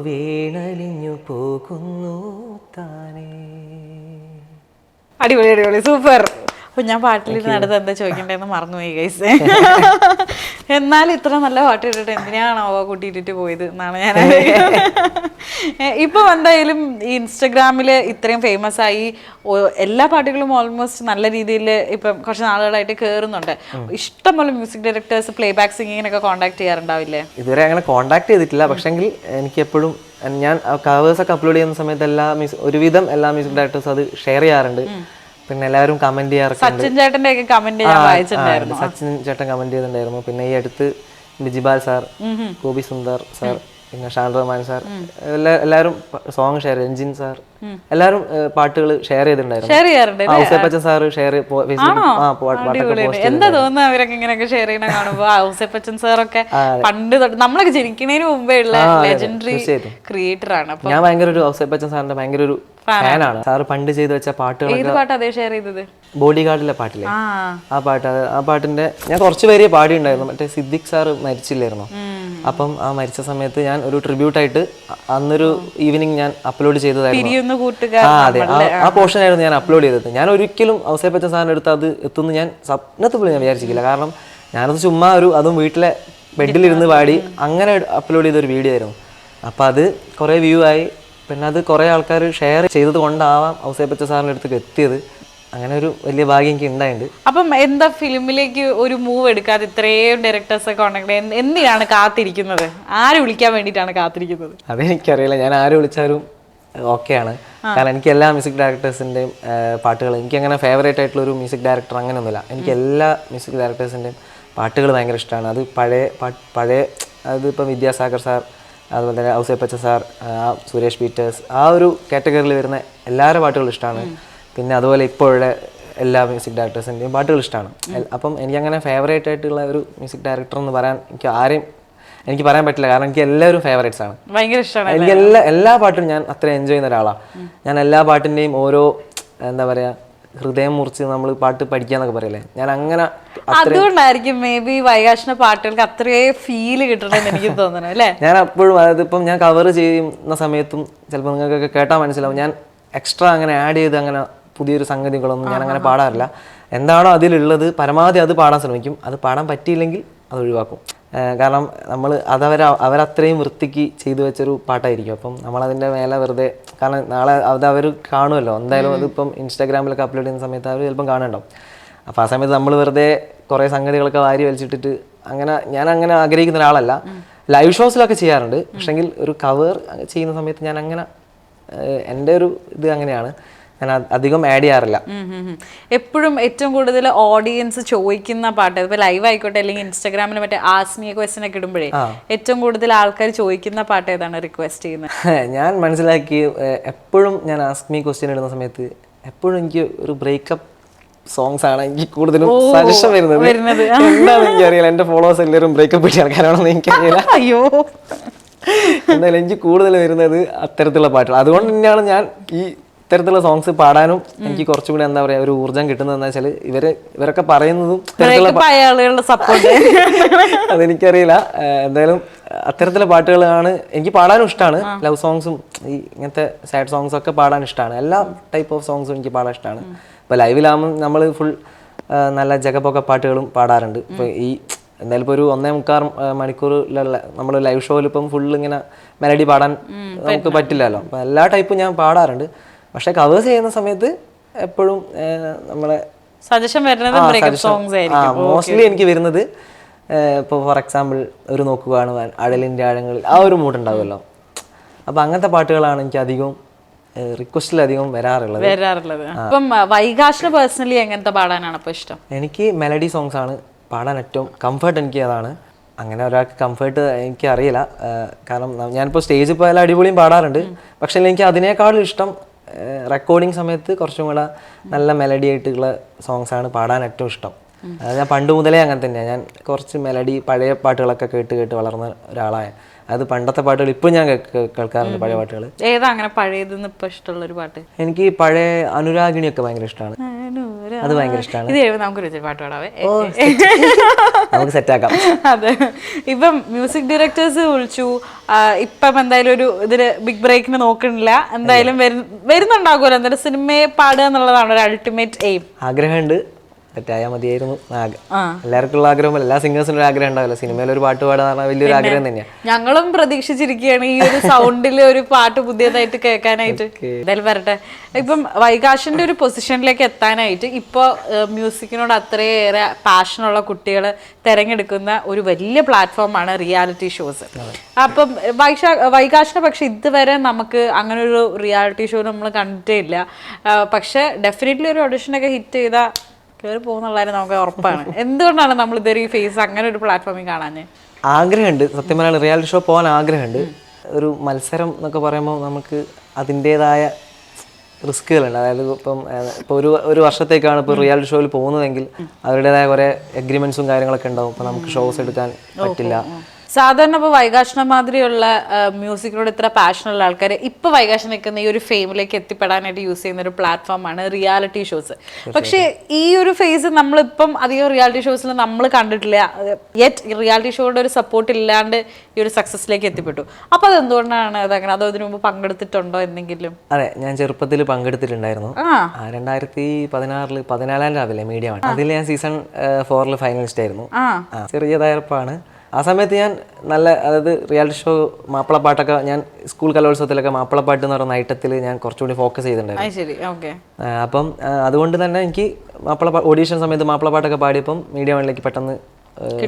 A: വീണലിഞ്ഞു പോകുന്നു താനേ.
B: അടിപൊളി അടിപൊളി, സൂപ്പർ. അപ്പൊ ഞാൻ പാട്ടിലിരുന്ന് അടുത്ത് എന്താ ചോദിക്കണ്ടേന്ന് മറന്നുപോയി ഗൈസ്. എന്നാലും ഇത്ര നല്ല പാട്ട് ഇട്ടിട്ട് എന്തിനാണോ കൂട്ടിയിട്ടിട്ട് പോയത് എന്നാണ് ഞാൻ. ഇപ്പൊ എന്തായാലും ഈ ഇൻസ്റ്റഗ്രാമില് ഇത്രയും ഫേമസ് ആയി, എല്ലാ പാട്ടുകളും ഓൾമോസ്റ്റ് നല്ല രീതിയിൽ ഇപ്പം കുറച്ച് നാളുകളായിട്ട് കേറുന്നുണ്ട്. ഇഷ്ടംപോലെ മ്യൂസിക് ഡയറക്ടേഴ്സ് പ്ലേ ബാക്ക് സിംഗിങ്ങിനൊക്കെ കോൺടാക്ട് ചെയ്യാറുണ്ടാവില്ലേ?
A: ഇതുവരെ അങ്ങനെ കോൺടാക്ട് ചെയ്തിട്ടില്ല, പക്ഷെങ്കിൽ എനിക്ക് എപ്പോഴും ഞാൻ കവേഴ്സ് ഒക്കെ അപ്ലോഡ് ചെയ്യുന്ന സമയത്ത് ഒരുവിധം എല്ലാ മ്യൂസിക് ഡയറക്ടേഴ്സും അത് ഷെയർ ചെയ്യാറുണ്ട്. പിന്നെ എല്ലാവരും കമന്റ് ചെയ്യാറുണ്ട്.
B: സച്ചിൻ ചേട്ടന്റെ ഒക്കെ കമന്റ് ഞാൻ വായിച്ചിട്ടുണ്ടായിരുന്നു.
A: സച്ചിൻ ചേട്ടൻ കമന്റ് ചെയ്തിട്ടുണ്ടായിരുന്നു. പിന്നെ ഈ അടുത്ത് ബിജിബാൽ സാർ, ഗോപി സുന്ദർ സാർ, പിന്നെ ഷാൻ റഹ്മാൻ സാർ, എല്ലാവരും സോങ് ഷെയർ, രഞ്ജിൻ സാർ, എല്ലാവരും പാട്ടുകൾ ഷെയർ ചെയ്തിട്ടുണ്ടായിരുന്നു. ഔസേപ്പച്ചൻ സാർ ഷെയർ
B: എന്താ തോന്നുന്നു അവരൊക്കെ ഇങ്ങനെയൊക്കെ ഷെയർ ചെയ്യണ കാണുമ്പോ? ഔസേപ്പച്ചൻ സാറൊക്കെ പണ്ട് തൊട്ട് നമ്മളൊക്കെ ജനിക്കുന്നതിന് മുമ്പേ ഉള്ള ലെജൻഡറി ക്രിയേറ്റർ ആണ്.
A: ഞാൻ ഭയങ്കര ഒരു ഔസേപ്പച്ചൻ സാറിന്റെ ഭയങ്കര ഒരു ഫാനാണ്. സാറ് പണ്ട് ചെയ്ത് വെച്ച പാട്ടുകൾ, ബോഡി ഗാർഡിലെ പാട്ടില്ലേ, ആ പാട്ടിന്റെ ഞാൻ കുറച്ച് പേര് പാടി ഉണ്ടായിരുന്നു. മറ്റേ സിദ്ദിഖ് സാറ് മരിച്ചില്ലായിരുന്നു, അപ്പം ആ മരിച്ച സമയത്ത് ഞാൻ ഒരു ട്രിബ്യൂട്ടായിട്ട് അന്നൊരു ഈവനിങ് ഞാൻ അപ്ലോഡ് ചെയ്തതായിരുന്നു. അതെ, ആ പോർഷൻ ആയിരുന്നു ഞാൻ അപ്ലോഡ് ചെയ്തത്. ഞാൻ ഒരിക്കലും ഔസേപ്പച്ചൻ സാറിന്റെ അടുത്ത് അത് എത്തുന്നു ഞാൻ സ്വപ്നത്തിൽ പോലും ഞാൻ വിചാരിച്ചില്ല. കാരണം ഞാനത് ചുമ്മാ അതും വീട്ടിലെ ബെഡിലിരുന്ന് പാടി അങ്ങനെ അപ്ലോഡ് ചെയ്തൊരു വീഡിയോ ആയിരുന്നു. അപ്പം അത് കുറേ വ്യൂ ആയി. പിന്നെ അത് കുറേ ആൾക്കാർ ഷെയർ ചെയ്തത് കൊണ്ടാവാം ഔസേപ്പച്ചൻ സാറിൻ്റെ അടുത്തേക്ക് എത്തിയത്. അങ്ങനെ ഒരു വലിയ ഭാഗ്യം എനിക്ക് ഉണ്ടായിട്ടുണ്ട്.
B: അപ്പം എന്താ ഫിലിമിലേക്ക് ഒരു മൂവ് എടുക്കാതെ ഇത്രയും ഡയറക്ടേഴ്സ് ഒക്കെ ഉണ്ടെങ്കിൽ എന്തിനാണ് കാത്തിരിക്കുന്നത്? ആര് വിളിക്കാൻ വേണ്ടിയിട്ടാണ് കാത്തിരിക്കുന്നത്?
A: അതെനിക്കറിയില്ല. ഞാൻ ആര് വിളിച്ചാലും ഓക്കെയാണ്. കാരണം എനിക്ക് എല്ലാ മ്യൂസിക് ഡയറക്ടേഴ്സിൻ്റെയും പാട്ടുകൾ, എനിക്കങ്ങനെ ഫേവറേറ്റ് ആയിട്ടുള്ള ഒരു മ്യൂസിക് ഡയറക്ടർ അങ്ങനെയൊന്നുമില്ല. എനിക്ക് എല്ലാ മ്യൂസിക് ഡയറക്ടേഴ്സിൻ്റെയും പാട്ടുകൾ ഭയങ്കര ഇഷ്ടമാണ്. അത് പഴയ അതിപ്പം വിദ്യാസാഗർ സാർ, അതുപോലെ തന്നെ ഔസേപ്പച്ചൻ സാർ, സുരേഷ് പീറ്റേഴ്സ്, ആ ഒരു കാറ്റഗറിയിൽ വരുന്ന എല്ലാവരുടെ പാട്ടുകളും ഇഷ്ടമാണ്. പിന്നെ അതുപോലെ ഇപ്പോഴുള്ള എല്ലാ മ്യൂസിക് ഡയറക്ടേഴ്സിൻ്റെയും പാട്ടുകൾ ഇഷ്ടമാണ്. അപ്പം എനിക്കങ്ങനെ ഫേവറേറ്റ് ആയിട്ടുള്ള ഒരു മ്യൂസിക് ഡയറക്ടർ എന്ന് പറയാൻ എനിക്ക് പറയാൻ പറ്റില്ല. കാരണം എനിക്ക് എല്ലാവരും ഫേവറേറ്റ്സ് ആണ്, ഭയങ്കര ഇഷ്ടമാണ്. എനിക്ക് എല്ലാ പാട്ടും ഞാൻ അത്ര എൻജോയ് ചെയ്യുന്ന ഒരാളാണ്. ഞാൻ എല്ലാ പാട്ടിൻ്റെയും ഓരോ എന്താ പറയുക, ഹൃദയം മുറിച്ച് നമ്മൾ പാട്ട് പഠിക്കാന്നൊക്കെ പറയല്ലേ, ഞാൻ അങ്ങനെ
B: അതുകൊണ്ടായിരിക്കും മേ ബി വൈകാശിന്റെ പാട്ടുകൾക്ക് അത്രേ ഫീല് കിട്ടണമെന്ന് എനിക്ക് തോന്നുന്നു അല്ലേ?
A: ഞാൻ അപ്പോഴും, അതായത് ഇപ്പം ഞാൻ കവർ ചെയ്യുന്ന സമയത്തും ചിലപ്പോൾ നിങ്ങൾക്കൊക്കെ കേട്ടാൽ മനസ്സിലാവും, ഞാൻ എക്സ്ട്രാ അങ്ങനെ ആഡ് ചെയ്ത് അങ്ങനെ പുതിയൊരു സംഗതികളൊന്നും ഞാൻ അങ്ങനെ പാടാറില്ല. എന്താണോ അതിലുള്ളത് പരമാവധി അത് പാടാൻ ശ്രമിക്കും. അത് പാടാൻ പറ്റിയില്ലെങ്കിൽ അത് ഒഴിവാക്കും. കാരണം നമ്മൾ അവരത്രയും വൃത്തിക്ക് ചെയ്തു വെച്ചൊരു പാട്ടായിരിക്കും. അപ്പം നമ്മളതിൻ്റെ മേലെ വെറുതെ, കാരണം നാളെ അവർ കാണുമല്ലോ എന്തായാലും. അതിപ്പം ഇൻസ്റ്റാഗ്രാമിലൊക്കെ അപ്ലോഡ് ചെയ്യുന്ന സമയത്ത് അവർ ചിലപ്പം കാണുന്നുണ്ടാവും. അപ്പോൾ ആ സമയത്ത് നമ്മൾ വെറുതെ കുറേ സംഗതികളൊക്കെ വാരി വലിച്ചിട്ടിട്ട് ഞാൻ അങ്ങനെ ആഗ്രഹിക്കുന്ന ഒരാളല്ല. ലൈവ് ഷോസിലൊക്കെ ചെയ്യാറുണ്ട്, പക്ഷെങ്കിൽ ഒരു കവർ ചെയ്യുന്ന സമയത്ത് ഞാൻ അങ്ങനെ, എൻ്റെ ഒരു ഇത് അങ്ങനെയാണ്, ഞാൻ അധികം ആഡ് ചെയ്യാറില്ല.
B: എപ്പോഴും ഏറ്റവും കൂടുതൽ ഓഡിയൻസ് ചോദിക്കുന്ന പാട്ട്, ഇപ്പൊ ലൈവ് ആയിക്കോട്ടെ അല്ലെങ്കിൽ ഇൻസ്റ്റാഗ്രാമിൽ മറ്റേ ആസ്മിയ ക്വസ്റ്റ്യൻ ഒക്കെ ഇടുമ്പോഴേ ഏറ്റവും കൂടുതൽ ആൾക്കാർ ചോദിക്കുന്ന പാട്ട് ഏതാണ് റിക്വസ്റ്റ് ചെയ്യുന്നത്?
A: ഞാൻ മനസ്സിലാക്കി എപ്പോഴും ഞാൻ ആസ്മി ക്വസ്റ്റ്യൻ ഇടുന്ന സമയത്ത് എപ്പോഴും എനിക്ക് ഒരു ബ്രേക്കപ്പ് സോങ്സ് ആണ് എനിക്ക് കൂടുതലും സജഷൻ വരുന്നത്. എന്താണെന്ന് എനിക്കറിയില്ല, എൻ്റെ ഫോളോവേഴ്സ് എല്ലാവരും ബ്രേക്കപ്പ് പറ്റിയ ആൾക്കാരാണെന്ന് എനിക്കറിയില്ല.
B: അയ്യോ,
A: എന്തായാലും എനിക്ക് കൂടുതൽ വരുന്നത് അത്തരത്തിലുള്ള പാട്ടുകൾ. അതുകൊണ്ട് തന്നെയാണ് ഞാൻ ഈ ഇത്തരത്തിലുള്ള സോങ്സ് പാടാനും എനിക്ക് കുറച്ചും കൂടി എന്താ പറയാ ഒരു ഊർജ്ജം കിട്ടുന്നത്. എന്താ വെച്ചാൽ ഇവരൊക്കെ പറയുന്നതും അതെനിക്കറിയില്ല. എന്തായാലും അത്തരത്തിലുള്ള പാട്ടുകളാണ് എനിക്ക് പാടാനും ഇഷ്ടമാണ്. ലവ് സോങ്സും ഈ ഇങ്ങനത്തെ സാഡ് സോങ്സും ഒക്കെ പാടാൻ ഇഷ്ടമാണ്. എല്ലാ ടൈപ്പ് ഓഫ് സോങ്സും എനിക്ക് പാടാൻ ഇഷ്ടമാണ്. ഇപ്പോൾ ലൈവിലാകുമ്പോൾ നമ്മൾ ഫുൾ നല്ല ജഗപ്പൊക്കെ പാട്ടുകളും പാടാറുണ്ട്. ഇപ്പോൾ ഈ എന്തായാലും ഇപ്പോൾ ഒരു 1.25 മണിക്കൂറിലുള്ള നമ്മൾ ലൈവ് ഷോയിൽ ഇപ്പം ഫുൾ ഇങ്ങനെ മെലഡി പാടാൻ നമുക്ക് പറ്റില്ലല്ലോ. അപ്പം എല്ലാ ടൈപ്പും ഞാൻ പാടാറുണ്ട്. പക്ഷെ കവേഴ്സ് ചെയ്യുന്ന സമയത്ത് എപ്പോഴും നമ്മളെ
B: സജഷൻ മോസ്റ്റ്ലി
A: എനിക്ക് വരുന്നത് ഇപ്പോൾ ഫോർ എക്സാമ്പിൾ ഒരു നോക്ക് കാണുവാൻ, അടലിൻ്റെ ആഴങ്ങളിൽ, ആ ഒരു മൂഡ് ഉണ്ടാവുമല്ലോ. അപ്പം അങ്ങനത്തെ പാട്ടുകളാണ് എനിക്ക് അധികവും റിക്വസ്റ്റിലധികം വരാറുള്ളത്.
B: ഇപ്പം വൈകാശിന് പേഴ്സണലി എങ്ങനത്തെ പാടാനാണ് ഇപ്പോൾ ഇഷ്ടം?
A: എനിക്ക് മെലഡി സോങ്സ് ആണ് പാടാൻ ഏറ്റവും കംഫർട്ട്. എനിക്ക് അതാണ്. അങ്ങനെ ഒരാൾക്ക് കംഫർട്ട് എനിക്ക് അറിയില്ല. കാരണം ഞാനിപ്പോൾ സ്റ്റേജിൽ പോയാലും അടിപൊളിയും പാടാറുണ്ട്. പക്ഷേ എനിക്ക് അതിനേക്കാളും ഇഷ്ടം റെക്കോർഡിങ് സമയത്ത് കുറച്ചും കൂടെ നല്ല മെലഡി ആയിട്ടുള്ള സോങ്സ് ആണ് പാടാൻ ഏറ്റവും ഇഷ്ടം. ഞാൻ പണ്ട് മുതലേ അങ്ങനെ തന്നെയാണ്. ഞാൻ കുറച്ച് മെലഡി പഴയ പാട്ടുകളൊക്കെ കേട്ട് വളർന്ന ഒരാളായ. അത് പണ്ടത്തെ പാട്ടുകൾ ഇപ്പം ഞാൻ കേൾക്കാറുണ്ട്, പഴയ പാട്ടുകൾ.
B: ഏതാ അങ്ങനെ പഴയതെന്ന് ഇപ്പം ഇഷ്ടമുള്ള ഒരു പാട്ട്?
A: എനിക്ക് പഴയ അനുരാഗിണിയൊക്കെ ഭയങ്കര ഇഷ്ടമാണ്. അത് ഭയങ്കര ഇഷ്ടമാണ്.
B: നമുക്കൊരു പാട്ട് പാടാവേ,
A: നമുക്ക് സെറ്റാക്കാം.
B: അതെ, ഇപ്പം മ്യൂസിക് ഡയറക്ടേഴ്സ് വിളിച്ചു. ഇപ്പം എന്തായാലും ഒരു ഇതില് ബിഗ് ബ്രേക്കിന് നോക്കണില്ല. എന്തായാലും വരുന്നുണ്ടാകുമല്ലോ. എന്തായാലും സിനിമയെ പാടുക എന്നുള്ളതാണ് ഒരു അൾട്ടിമേറ്റ് എയിം.
A: ആഗ്രഹമുണ്ട്, തെറ്റായാൽ മതിയായിരുന്നു. എല്ലാവർക്കും ഉള്ള ആഗ്രഹം, എല്ലാ സിംഗേഴ്സിനും ഒരു ആഗ്രഹം ഉണ്ടാവില്ല. സിനിമയിൽ ഒരു പാട്ട് പാടുക പറഞ്ഞാൽ വലിയൊരു ആഗ്രഹം തന്നെയാണ്.
B: ഞങ്ങളും പ്രതീക്ഷിച്ചിരിക്കുകയാണ് ഈ ഒരു സൗണ്ടിൽ ഒരു പാട്ട് പുതിയതായിട്ട് കേൾക്കാനായിട്ട്. എന്തായാലും വരട്ടെ. ഇപ്പം വൈകാശിന്റെ ഒരു പൊസിഷനിലേക്ക് എത്താനായിട്ട് ഇപ്പോൾ മ്യൂസിക്കിനോട് അത്രയേറെ പാഷനുള്ള കുട്ടികൾ തിരഞ്ഞെടുക്കുന്ന ഒരു വലിയ പ്ലാറ്റ്ഫോമാണ് റിയാലിറ്റി ഷോസ്. അപ്പം വൈകാശിനെ പക്ഷെ ഇതുവരെ നമുക്ക് അങ്ങനെ ഒരു റിയാലിറ്റി ഷോ നമ്മൾ കണ്ടിട്ടേ ഇല്ല. പക്ഷെ ഡെഫിനറ്റ്ലി ഒരു ഓഡിഷനൊക്കെ ഹിറ്റ് ചെയ്താൽ കയറി പോകുന്നുള്ളതായിരുന്നു നമുക്ക് ഉറപ്പാണ്. എന്തുകൊണ്ടാണ് നമ്മൾ ഇതൊരു ഈ ഫേസ് അങ്ങനെ ഒരു പ്ലാറ്റ്ഫോമിൽ കാണാൻ?
A: ആഗ്രഹമുണ്ട്, സത്യം പറഞ്ഞാൽ റിയാലിറ്റി ഷോ പോകാൻ ആഗ്രഹമുണ്ട്. ഒരു മത്സരം എന്നൊക്കെ പറയുമ്പോൾ നമുക്ക് അതിൻ്റേതായ റിസ്കുകളുണ്ട്. അതായത് ഇപ്പോൾ ഒരു വർഷത്തേക്കാണ് ഇപ്പോൾ റിയാലിറ്റി ഷോയിൽ പോകുന്നതെങ്കിൽ അവരുടേതായ കുറേ എഗ്രിമെൻറ്റ്സും കാര്യങ്ങളൊക്കെ ഉണ്ടാവും. അപ്പോൾ നമുക്ക് ഷോസ് എടുക്കാൻ പറ്റില്ല.
B: സാധാരണ ഇപ്പോൾ വൈകാശിനെ മാതിരിയുള്ള മ്യൂസിക്കിനോട് ഇത്ര പാഷനുള്ള ആൾക്കാർ ഇപ്പോൾ വൈകാശം നിൽക്കുന്ന ഈ ഒരു ഫെയിമിലേക്ക് എത്തിപ്പെടാനായിട്ട് യൂസ് ചെയ്യുന്ന ഒരു പ്ലാറ്റ്ഫോമാണ് റിയാലിറ്റി ഷോസ്. പക്ഷേ ഈ ഒരു ഫേസ് നമ്മളിപ്പം അധികം റിയാലിറ്റി ഷോസിൽ നമ്മൾ കണ്ടിട്ടില്ല. യെറ്റ് റിയാലിറ്റി ഷോയുടെ ഒരു സപ്പോർട്ട് ഇല്ലാണ്ട് ഈ ഒരു സക്സസ്സിലേക്ക് എത്തിപ്പെട്ടു. അപ്പോൾ അതെന്തുകൊണ്ടാണ് അതങ്ങനെ? അതോ ഇതിനു മുമ്പ് പങ്കെടുത്തിട്ടുണ്ടോ എന്തെങ്കിലും?
A: അതെ, ഞാൻ ചെറുപ്പത്തിൽ പങ്കെടുത്തിട്ടുണ്ടായിരുന്നു. 2014 രാവിലെ മീഡിയ ആണ്. അതിൽ ഞാൻ സീസൺ 4 ഫൈനലിസ്റ്റ് ആയിരുന്നു. ചെറിയ തയ്യാറെടുപ്പാണ്. ആ സമയത്ത് ഞാൻ അതായത് റിയാലിറ്റി ഷോ മാപ്പിളപ്പാട്ടൊക്കെ ഞാൻ സ്കൂൾ കലോത്സവത്തിലൊക്കെ മാപ്പിളപ്പാട്ട് എന്ന് പറയുന്ന ഐറ്റത്തിൽ ഞാൻ കുറച്ചുകൂടി ഫോക്കസ് ചെയ്തിട്ടുണ്ടായിരുന്നു. അപ്പം അതുകൊണ്ട് തന്നെ എനിക്ക് ഓഡീഷൻ സമയത്ത് മാപ്പിളപ്പാട്ടൊക്കെ പാടിയപ്പം മീഡിയ വണ്ണിലേക്ക് പെട്ടെന്ന്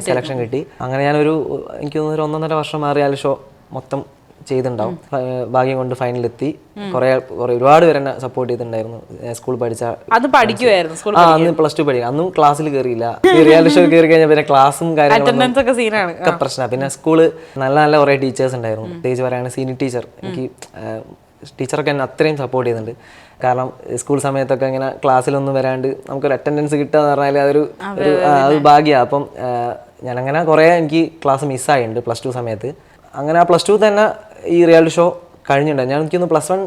A: സെലക്ഷൻ കിട്ടി. അങ്ങനെ എനിക്ക് തോന്നുന്നു 1.5 വർഷം ആ റിയാലിറ്റി ഷോ മൊത്തം ചെയ്തിട്ടുണ്ടാവും. ഭാഗ്യം കൊണ്ട് ഫൈനലെത്തി. ഒരുപാട് പേര് എന്നെ സപ്പോർട്ട് ചെയ്തിട്ടുണ്ടായിരുന്നു. സ്കൂൾ പഠിച്ച അന്ന് +2 പഠിക്കുക. അന്നും ക്ലാസ്സിൽ കയറിയില്ല. റിയാലിറ്റി ഷോ കയറി കഴിഞ്ഞാൽ പിന്നെ ക്ലാസ്സും കാര്യങ്ങളൊക്കെ പ്രശ്നമാണ്. പിന്നെ സ്കൂള് നല്ല കുറേ ടീച്ചേഴ്സ് ഉണ്ടായിരുന്നു. പ്രത്യേകിച്ച് പറയുകയാണെങ്കിൽ സീനിയർ ടീച്ചർ, എനിക്ക് ടീച്ചറൊക്കെ എന്നെ അത്രയും സപ്പോർട്ട് ചെയ്യുന്നുണ്ട്. കാരണം സ്കൂൾ സമയത്തൊക്കെ ഇങ്ങനെ ക്ലാസ്സിലൊന്നും വരാണ്ട് നമുക്കൊരു അറ്റൻഡൻസ് കിട്ടുക എന്ന് പറഞ്ഞാൽ അതൊരു ഭാഗ്യമാണ്. അപ്പം ഞാനങ്ങനെ കുറേ എനിക്ക് ക്ലാസ് മിസ്സായിട്ടുണ്ട് +2 സമയത്ത്. അങ്ങനെ ആ +2 തന്നെ ഈ റിയാലിറ്റി ഷോ കഴിഞ്ഞിട്ടുണ്ട്. ഞാൻ എനിക്കൊന്ന് +1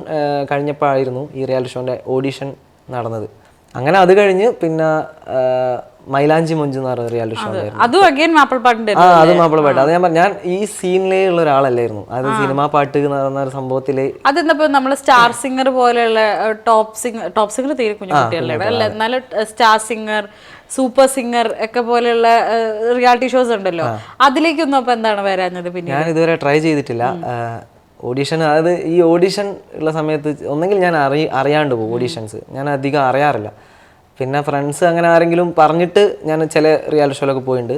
A: കഴിഞ്ഞപ്പോഴായിരുന്നു ഈ റിയാലിറ്റി ഷോൻ്റെ ഓഡീഷൻ നടന്നത്. അങ്ങനെ അത് കഴിഞ്ഞ് പിന്നെ മൈലാഞ്ചി മൊഞ്ച് എന്ന് പറയുന്ന റിയാലിറ്റി ഷോ ഉണ്ടായിരുന്നു.
B: അതും
A: മാപ്പിളപ്പാട്ട്. അത് ഞാൻ ഈ സീനിലേ ഉള്ള ഒരാളല്ലായിരുന്നു. അത് സിനിമാ പാട്ട് എന്ന് പറയുന്ന ഒരു സംഭവത്തില്
B: അതെന്താ നമ്മള് സ്റ്റാർ സിംഗർ പോലെയുള്ള ടോപ്പ് സിംഗർ തീരെ കുഞ്ഞു കുട്ടികളുടെ അല്ല, എന്നാലും സ്റ്റാർ സിംഗർ, സൂപ്പർ സിംഗർ ഒക്കെ പോലെയുള്ള റിയാലിറ്റി ഷോസ് ഉണ്ടല്ലോ, അതിലേക്കൊന്നും അപ്പൊ എന്താണ് വരാഞ്ഞത്? പിന്നെ
A: ഞാൻ ഇതുവരെ ട്രൈ ചെയ്തിട്ടില്ല ഓഡീഷൻ. അതായത് ഈ ഓഡീഷൻ ഉള്ള സമയത്ത് ഒന്നെങ്കിൽ ഞാൻ അറിയാണ്ട് പോകും. ഓഡീഷൻസ് ഞാൻ അധികം അറിയാറില്ല. പിന്നെ ഫ്രണ്ട്സ് അങ്ങനെ ആരെങ്കിലും പറഞ്ഞിട്ട് ഞാൻ ചില റിയാലിറ്റി ഷോയിലൊക്കെ പോയിട്ടുണ്ട്.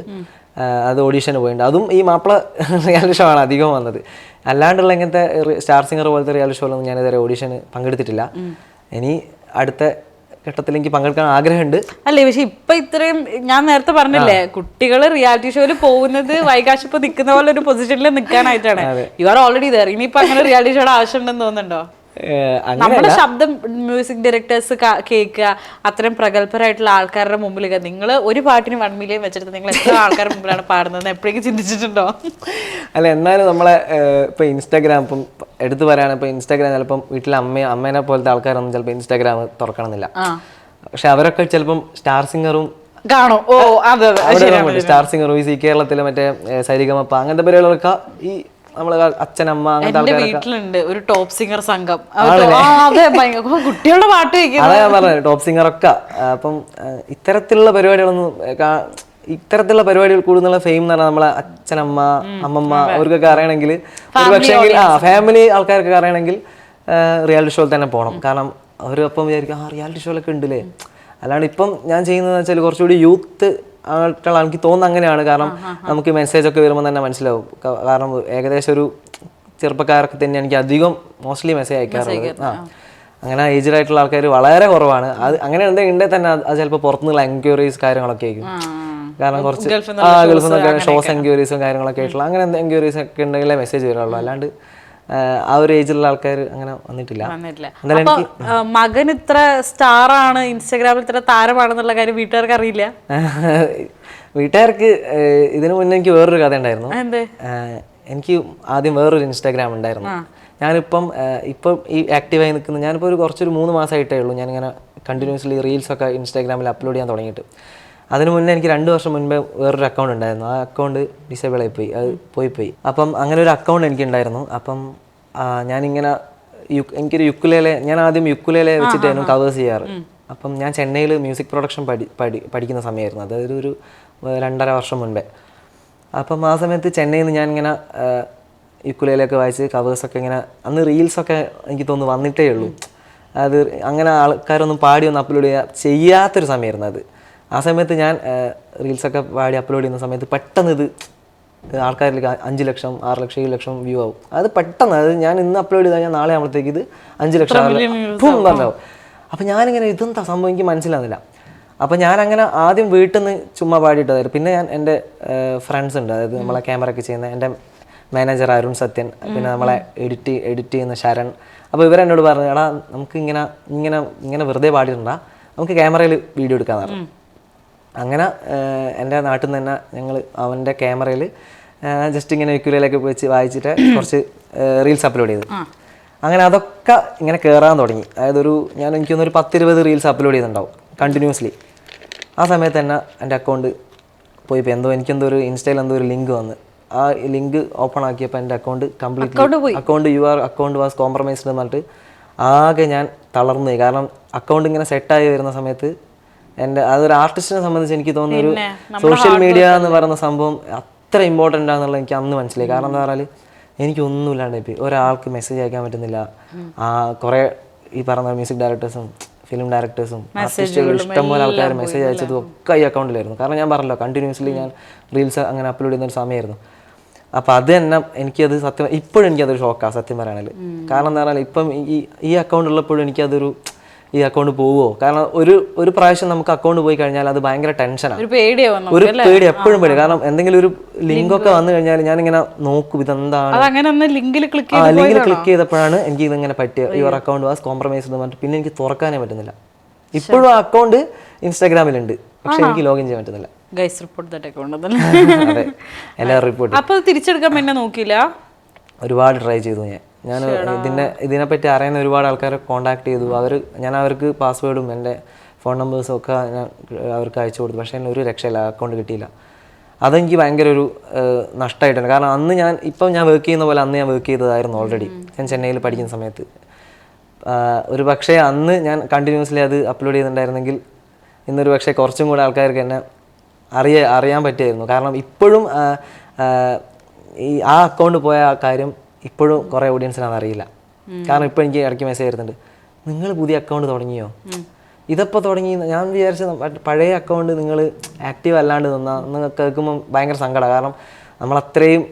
A: അത് ഓഡീഷന് പോയിട്ടുണ്ട്. അതും ഈ മാപ്പിള റിയാലിറ്റി ഷോ ആണ് അധികം വന്നത്. അല്ലാണ്ടുള്ള ഇങ്ങനത്തെ സ്റ്റാർ സിംഗർ പോലത്തെ റിയാലിറ്റി ഷോയിലൊന്നും ഞാൻ ഇതുവരെ ഓഡീഷന് പങ്കെടുത്തിട്ടില്ല. ഇനി അടുത്ത ഘട്ടത്തിൽ എനിക്ക് പങ്കെടുക്കാൻ ആഗ്രഹമുണ്ട്.
B: അല്ലേ, പക്ഷെ ഇപ്പൊ ഇത്രയും ഞാൻ നേരത്തെ പറഞ്ഞില്ലേ, കുട്ടികൾ റിയാലിറ്റി ഷോയിൽ പോകുന്നത് വൈകാശ് ഇപ്പൊ നിൽക്കുന്ന പോലെ ഒരു പൊസിഷനിൽ നിൽക്കാനായിട്ടാണ്. You are already there. ഇനിയിപ്പോ അങ്ങനെ റിയാലിറ്റി ഷോയുടെ ആവശ്യം ഉണ്ടെന്ന് തോന്നുന്നുണ്ടോ? നമ്മുടെ ശബ്ദം മ്യൂസിക് ഡയറക്ടേഴ്സ് കേൾക്കുക, അത്രയും പ്രഗത്ഭരായിട്ടുള്ള ആൾക്കാരുടെ മുമ്പിൽ നിങ്ങൾ ഒരു പാട്ടിന് 1 മില്യൺ വെച്ചെടുത്ത് നിങ്ങൾ എത്ര ആൾക്കാരുടെ മുമ്പിലാണ് പാടുന്നത് എപ്പോഴേക്കും ചിന്തിച്ചിട്ടുണ്ടോ?
A: അല്ല, എന്നാലും നമ്മളെ ഇപ്പം ഇൻസ്റ്റാഗ്രാം ഇപ്പം എടുത്തു പറയുകയാണ്. ഇപ്പം ഇൻസ്റ്റാഗ്രാം ചിലപ്പം വീട്ടിലെ അമ്മേനെ പോലത്തെ ആൾക്കാരൊന്നും ചിലപ്പോൾ ഇൻസ്റ്റാഗ്രാം തുറക്കണമെന്നില്ല. പക്ഷെ അവരൊക്കെ ചിലപ്പം സ്റ്റാർ സിംഗറും
B: കാണോ. ഓ അതെ,
A: സ്റ്റാർ സിംഗറും ഈ കേരളത്തിലെ മറ്റേ സരിഗമപ്പ അങ്ങനത്തെ പരിപാടികളൊക്കെ ഈ നമ്മള് അച്ഛനമ്മ അങ്ങനത്തെ
B: വീട്ടിലുണ്ട് ഒരു ടോപ്പ് സിംഗർ സംഘം. കുട്ടികളുടെ പാട്ട്
A: അതാ ഞാൻ പറഞ്ഞത്, ടോപ്പ് സിംഗറൊക്കെ. അപ്പം ഇത്തരത്തിലുള്ള പരിപാടികൾ കൂടുന്നുള്ള ഫെയിം എന്ന് പറഞ്ഞാൽ നമ്മളെ അച്ഛനമ്മ അമ്മമ്മ അവർക്കൊക്കെ അറിയണമെങ്കിൽ ഒരു പക്ഷേ ഫാമിലി ആൾക്കാർക്കൊക്കെ അറിയണമെങ്കിൽ റിയാലിറ്റി ഷോയിൽ തന്നെ പോകണം. കാരണം അവർ അപ്പം വിചാരിക്കും റിയാലിറ്റി ഷോയിലൊക്കെ ഉണ്ടല്ലേ. അല്ലാണ്ട് ഇപ്പം ഞാൻ ചെയ്യുന്നതെന്ന് വെച്ചാൽ കുറച്ചുകൂടി യൂത്ത് ആയിട്ടുള്ള എനിക്ക് തോന്നുന്നത് അങ്ങനെയാണ്. കാരണം നമുക്ക് മെസ്സേജൊക്കെ വരുമ്പോൾ തന്നെ മനസ്സിലാവും. കാരണം ഏകദേശം ഒരു ചെറുപ്പക്കാരൊക്കെ തന്നെ എനിക്ക് അധികം മോസ്റ്റ്ലി മെസ്സേജ് അയക്കാറുള്ളത്. അങ്ങനെ ഏജ്ഡ് ആയിട്ടുള്ള ആൾക്കാർ വളരെ കുറവാണ്. അത് അങ്ങനെ എന്തെങ്കിലും ഉണ്ടെങ്കിൽ തന്നെ അത് ചിലപ്പോൾ പുറത്തുനിന്നുള്ള എൻക്വയറീസ് കാര്യങ്ങളൊക്കെ ആയിരിക്കും. കാരണം കുറച്ച് ഗൾഫിൽ നിന്നൊക്കെ ഷോസ് എൻക്വയറീസും കാര്യങ്ങളൊക്കെ ആയിട്ടുള്ള അങ്ങനെ എൻക്വയറീസ് ഒക്കെ ഉണ്ടെങ്കിലേ മെസ്സേജ് വരുള്ളൂ. അല്ലാണ്ട് ആ ഒരു ഏജിലുള്ള ആൾക്കാർ അങ്ങനെ വന്നിട്ടില്ല.
B: മകൻ ഇത്ര സ്റ്റാർ ആണ്, ഇൻസ്റ്റാഗ്രാമിൽ ഇത്ര താരമാണെന്നുള്ള കാര്യം വീട്ടുകാർക്ക് അറിയില്ല.
A: വീട്ടുകാർക്ക് ഇതിനു മുന്നേ എനിക്ക് വേറൊരു കഥ ഉണ്ടായിരുന്നു. എനിക്ക് ആദ്യം വേറൊരു ഇൻസ്റ്റാഗ്രാം ഉണ്ടായിരുന്നു. ഞാനിപ്പം ഈ ആക്റ്റീവായി നിൽക്കുന്ന ഞാനിപ്പോൾ കുറച്ചൊരു 3 മാസമായിട്ടേ ഉള്ളൂ ഞാനിങ്ങനെ കണ്ടിന്യൂസ്ലി റീൽസൊക്കെ ഇൻസ്റ്റാഗ്രാമിൽ അപ്ലോഡ് ചെയ്യാൻ തുടങ്ങിയിട്ട്. അതിന് മുന്നേ എനിക്ക് 2 വർഷം മുൻപേ വേറൊരു അക്കൗണ്ട് ഉണ്ടായിരുന്നു. ആ അക്കൗണ്ട് ഡിസേബിൾ ആയിപ്പോയി, അത് പോയി. അപ്പം അങ്ങനെ ഒരു അക്കൗണ്ട് എനിക്കുണ്ടായിരുന്നു. അപ്പം ഞാനിങ്ങനെ എനിക്കൊരു ഞാൻ ആദ്യം യുക്കുലേലെ വെച്ചിട്ടായിരുന്നു കവേഴ്സ് ചെയ്യാറ്. അപ്പം ഞാൻ ചെന്നൈയിൽ മ്യൂസിക് പ്രൊഡക്ഷൻ പഠിക്കുന്ന സമയമായിരുന്നു. അതായത് ഒരു 2.5 വർഷം മുൻപേ. അപ്പം ആ സമയത്ത് ചെന്നൈയിൽ നിന്ന് ഞാനിങ്ങനെ യുക്കുലേലൊക്കെ വായിച്ച് കവേഴ്സൊക്കെ ഇങ്ങനെ അന്ന് റീൽസൊക്കെ എനിക്ക് തോന്നുന്നു വന്നിട്ടേ ഉള്ളൂ. അത് അങ്ങനെ ആൾക്കാരൊന്നും പാടിയൊന്നും അപ്ലോഡ് ചെയ്യാത്തൊരു സമയമായിരുന്നു അത്. ആ സമയത്ത് ഞാൻ റീൽസൊക്കെ പാടി അപ്ലോഡ് ചെയ്യുന്ന സമയത്ത് പെട്ടെന്ന് ഇത് ആൾക്കാരിലേക്ക് 5 ലക്ഷം 6 ലക്ഷം 7 ലക്ഷം വ്യൂ ആവും. അത് പെട്ടെന്ന് അത് ഞാൻ ഇന്ന് അപ്ലോഡ് ചെയ്താൽ ഞാൻ നാളെ ആകുമ്പോഴത്തേക്ക് ഇത് 5 ലക്ഷം ഉണ്ടാവും. അപ്പം ഞാനിങ്ങനെ ഇതെന്താ സംഭവം എനിക്ക് മനസ്സിലാകുന്നില്ല. അപ്പം ഞാനങ്ങനെ ആദ്യം വീട്ടിൽ നിന്ന് ചുമ്മാ പാടിയിട്ടതായിരുന്നു. പിന്നെ ഞാൻ എൻ്റെ ഫ്രണ്ട്സ് ഉണ്ട്, അതായത് നമ്മളെ ക്യാമറ ഒക്കെ ചെയ്യുന്ന എൻ്റെ മാനേജർ അരുൺ സത്യൻ, പിന്നെ നമ്മളെ എഡിറ്റ് ചെയ്യുന്ന ശരൺ. അപ്പോൾ ഇവരെന്നോട് പറഞ്ഞു, എടാ നമുക്ക് ഇങ്ങനെ വെറുതെ പാടിയിട്ടുണ്ടാ, നമുക്ക് ക്യാമറയിൽ വീഡിയോ എടുക്കാമെന്ന് പറഞ്ഞു. അങ്ങനെ എൻ്റെ നാട്ടിൽ നിന്ന് തന്നെ ഞങ്ങൾ അവൻ്റെ ക്യാമറയിൽ ജസ്റ്റ് ഇങ്ങനെ യുക്കുലേലൊക്കെ വെച്ച് വായിച്ചിട്ട് കുറച്ച് റീൽസ് അപ്ലോഡ് ചെയ്തു. അങ്ങനെ അതൊക്കെ ഇങ്ങനെ കയറാൻ തുടങ്ങി. അതായത് എനിക്കൊന്നൊരു 10-20 റീൽസ് അപ്ലോഡ് ചെയ്തിട്ടുണ്ടാവും കണ്ടിന്യൂസ്ലി. ആ സമയത്ത് തന്നെ എൻ്റെ അക്കൗണ്ട് പോയിപ്പോൾ എനിക്കെന്തോ ഒരു ഇൻസ്റ്റയിൽ ഒരു ലിങ്ക് വന്ന്. ആ ലിങ്ക് ഓപ്പൺ ആക്കിയപ്പോൾ എൻ്റെ അക്കൗണ്ട് അക്കൗണ്ട് വാസ് കോംപ്രമൈസ്ഡ് എന്ന് പറഞ്ഞിട്ട് ആകെ ഞാൻ തളർന്നു പോയി. കാരണം അക്കൗണ്ട് ഇങ്ങനെ സെറ്റായി വരുന്ന സമയത്ത് അതൊരു ആർട്ടിസ്റ്റിനെ സംബന്ധിച്ച് എനിക്ക് തോന്നുന്ന ഒരു സോഷ്യൽ മീഡിയ എന്ന് പറയുന്ന സംഭവം അത്ര ഇമ്പോർട്ടൻ്റ് ആണെന്നുള്ളത് എനിക്ക് അന്ന് മനസ്സിലായി. കാരണം എന്താ പറഞ്ഞാൽ എനിക്കൊന്നുമില്ലാണ്ട് ഇപ്പോൾ ഒരാൾക്ക് മെസ്സേജ് അയക്കാൻ പറ്റുന്നില്ല. കുറേ ഈ പറഞ്ഞ മ്യൂസിക് ഡയറക്ടേഴ്സും ഫിലിം ഡയറക്ടേഴ്സും ആർട്ടിസ്റ്റുകളും ഇഷ്ടംപോലെ ആൾക്കാർ മെസ്സേജ് അയച്ചതും ഒക്കെ ഈ അക്കൗണ്ടിലായിരുന്നു. കാരണം ഞാൻ പറഞ്ഞല്ലോ കണ്ടിന്യൂസ്ലി ഞാൻ റീൽസ് അങ്ങനെ അപ്ലോഡ് ചെയ്യുന്ന ഒരു സമയമായിരുന്നു. അപ്പോൾ അത് തന്നെ എനിക്കത് ഇപ്പോഴും എനിക്കതൊരു ഷോക്കാണ് സത്യം പറയാണെങ്കിൽ. കാരണം എന്താ പറഞ്ഞാൽ ഇപ്പം ഈ അക്കൗണ്ട് ഉള്ളപ്പോഴും എനിക്കതൊരു ഈ അക്കൗണ്ട് പോവുമോ? കാരണം ഒരു പ്രാവശ്യം നമുക്ക് അക്കൗണ്ട് പോയി കഴിഞ്ഞാൽ അത് ഭയങ്കര ടെൻഷനാണ്, ഒരു പേടി എപ്പോഴും പേടി. കാരണം എന്തെങ്കിലും ഒരു ലിങ്ക് ഒക്കെ വന്നു കഴിഞ്ഞാൽ ഞാനിങ്ങനെ നോക്കും ഇതെന്താണ്. ലിങ്കിൽ ക്ലിക്ക് ചെയ്തപ്പോഴാണ് എനിക്ക് ഇതിങ്ങനെ പറ്റിയത്. യുവർ അക്കൗണ്ട് വാസ് കോംപ്രമൈസ്ഡ് എന്ന് പറഞ്ഞിട്ട് പിന്നെ എനിക്ക് തുറക്കാനേ പറ്റുന്നില്ല. ഇപ്പോഴും ആ അക്കൗണ്ട് ഇൻസ്റ്റാഗ്രാമിലുണ്ട്, പക്ഷെ എനിക്ക് ലോഗിൻ ചെയ്യാൻ പറ്റുന്നില്ല.
B: തിരിച്ചെടുക്കാൻ പിന്നെ നോക്കിയില്ല.
A: ഒരുപാട് ട്രൈ ചെയ്തു ഞാൻ ഇതിനെപ്പറ്റി അറിയുന്ന ഒരുപാട് ആൾക്കാരെ കോൺടാക്ട് ചെയ്തു. ഞാൻ അവർക്ക് പാസ്വേഡും എൻ്റെ ഫോൺ നമ്പേഴ്സും ഒക്കെ ഞാൻ അവർക്ക് അയച്ചു കൊടുത്തു. പക്ഷേ ഒരു രക്ഷയില്ല, അക്കൗണ്ട് കിട്ടിയില്ല. അതെനിക്ക് ഭയങ്കര ഒരു നഷ്ടമായിട്ടുണ്ട്. കാരണം അന്ന് ഞാൻ വർക്ക് ചെയ്യുന്ന പോലെ അന്ന് ഞാൻ വർക്ക് ചെയ്തതായിരുന്നു ഓൾറെഡി. ഞാൻ ചെന്നൈയിൽ പഠിക്കുന്ന സമയത്ത് ഒരു പക്ഷേ അന്ന് ഞാൻ കണ്ടിന്യൂസ്ലി അത് അപ്ലോഡ് ചെയ്തിട്ടുണ്ടായിരുന്നെങ്കിൽ ഇന്നൊരു പക്ഷേ കുറച്ചും കൂടെ ആൾക്കാർക്ക് എന്നെ അറിയാൻ പറ്റുമായിരുന്നു. കാരണം ഇപ്പോഴും ആ അക്കൗണ്ട് പോയ കാര്യം ഇപ്പോഴും കുറേ ഓഡിയൻസിനത് അറിയില്ല. കാരണം ഇപ്പോൾ എനിക്ക് ഇടയ്ക്ക് മെസ്സേജ് വരുന്നുണ്ട്, നിങ്ങൾ പുതിയ അക്കൗണ്ട് തുടങ്ങിയോ? ഇതെപ്പോൾ തുടങ്ങി? ഞാൻ വിചാരിച്ച പഴയ അക്കൗണ്ട് നിങ്ങൾ ആക്റ്റീവ് അല്ലാണ്ട് നിങ്ങൾക്ക് കേൾക്കുമ്പോൾ ഭയങ്കര സങ്കടമാണ്. കാരണം നമ്മളത്രയും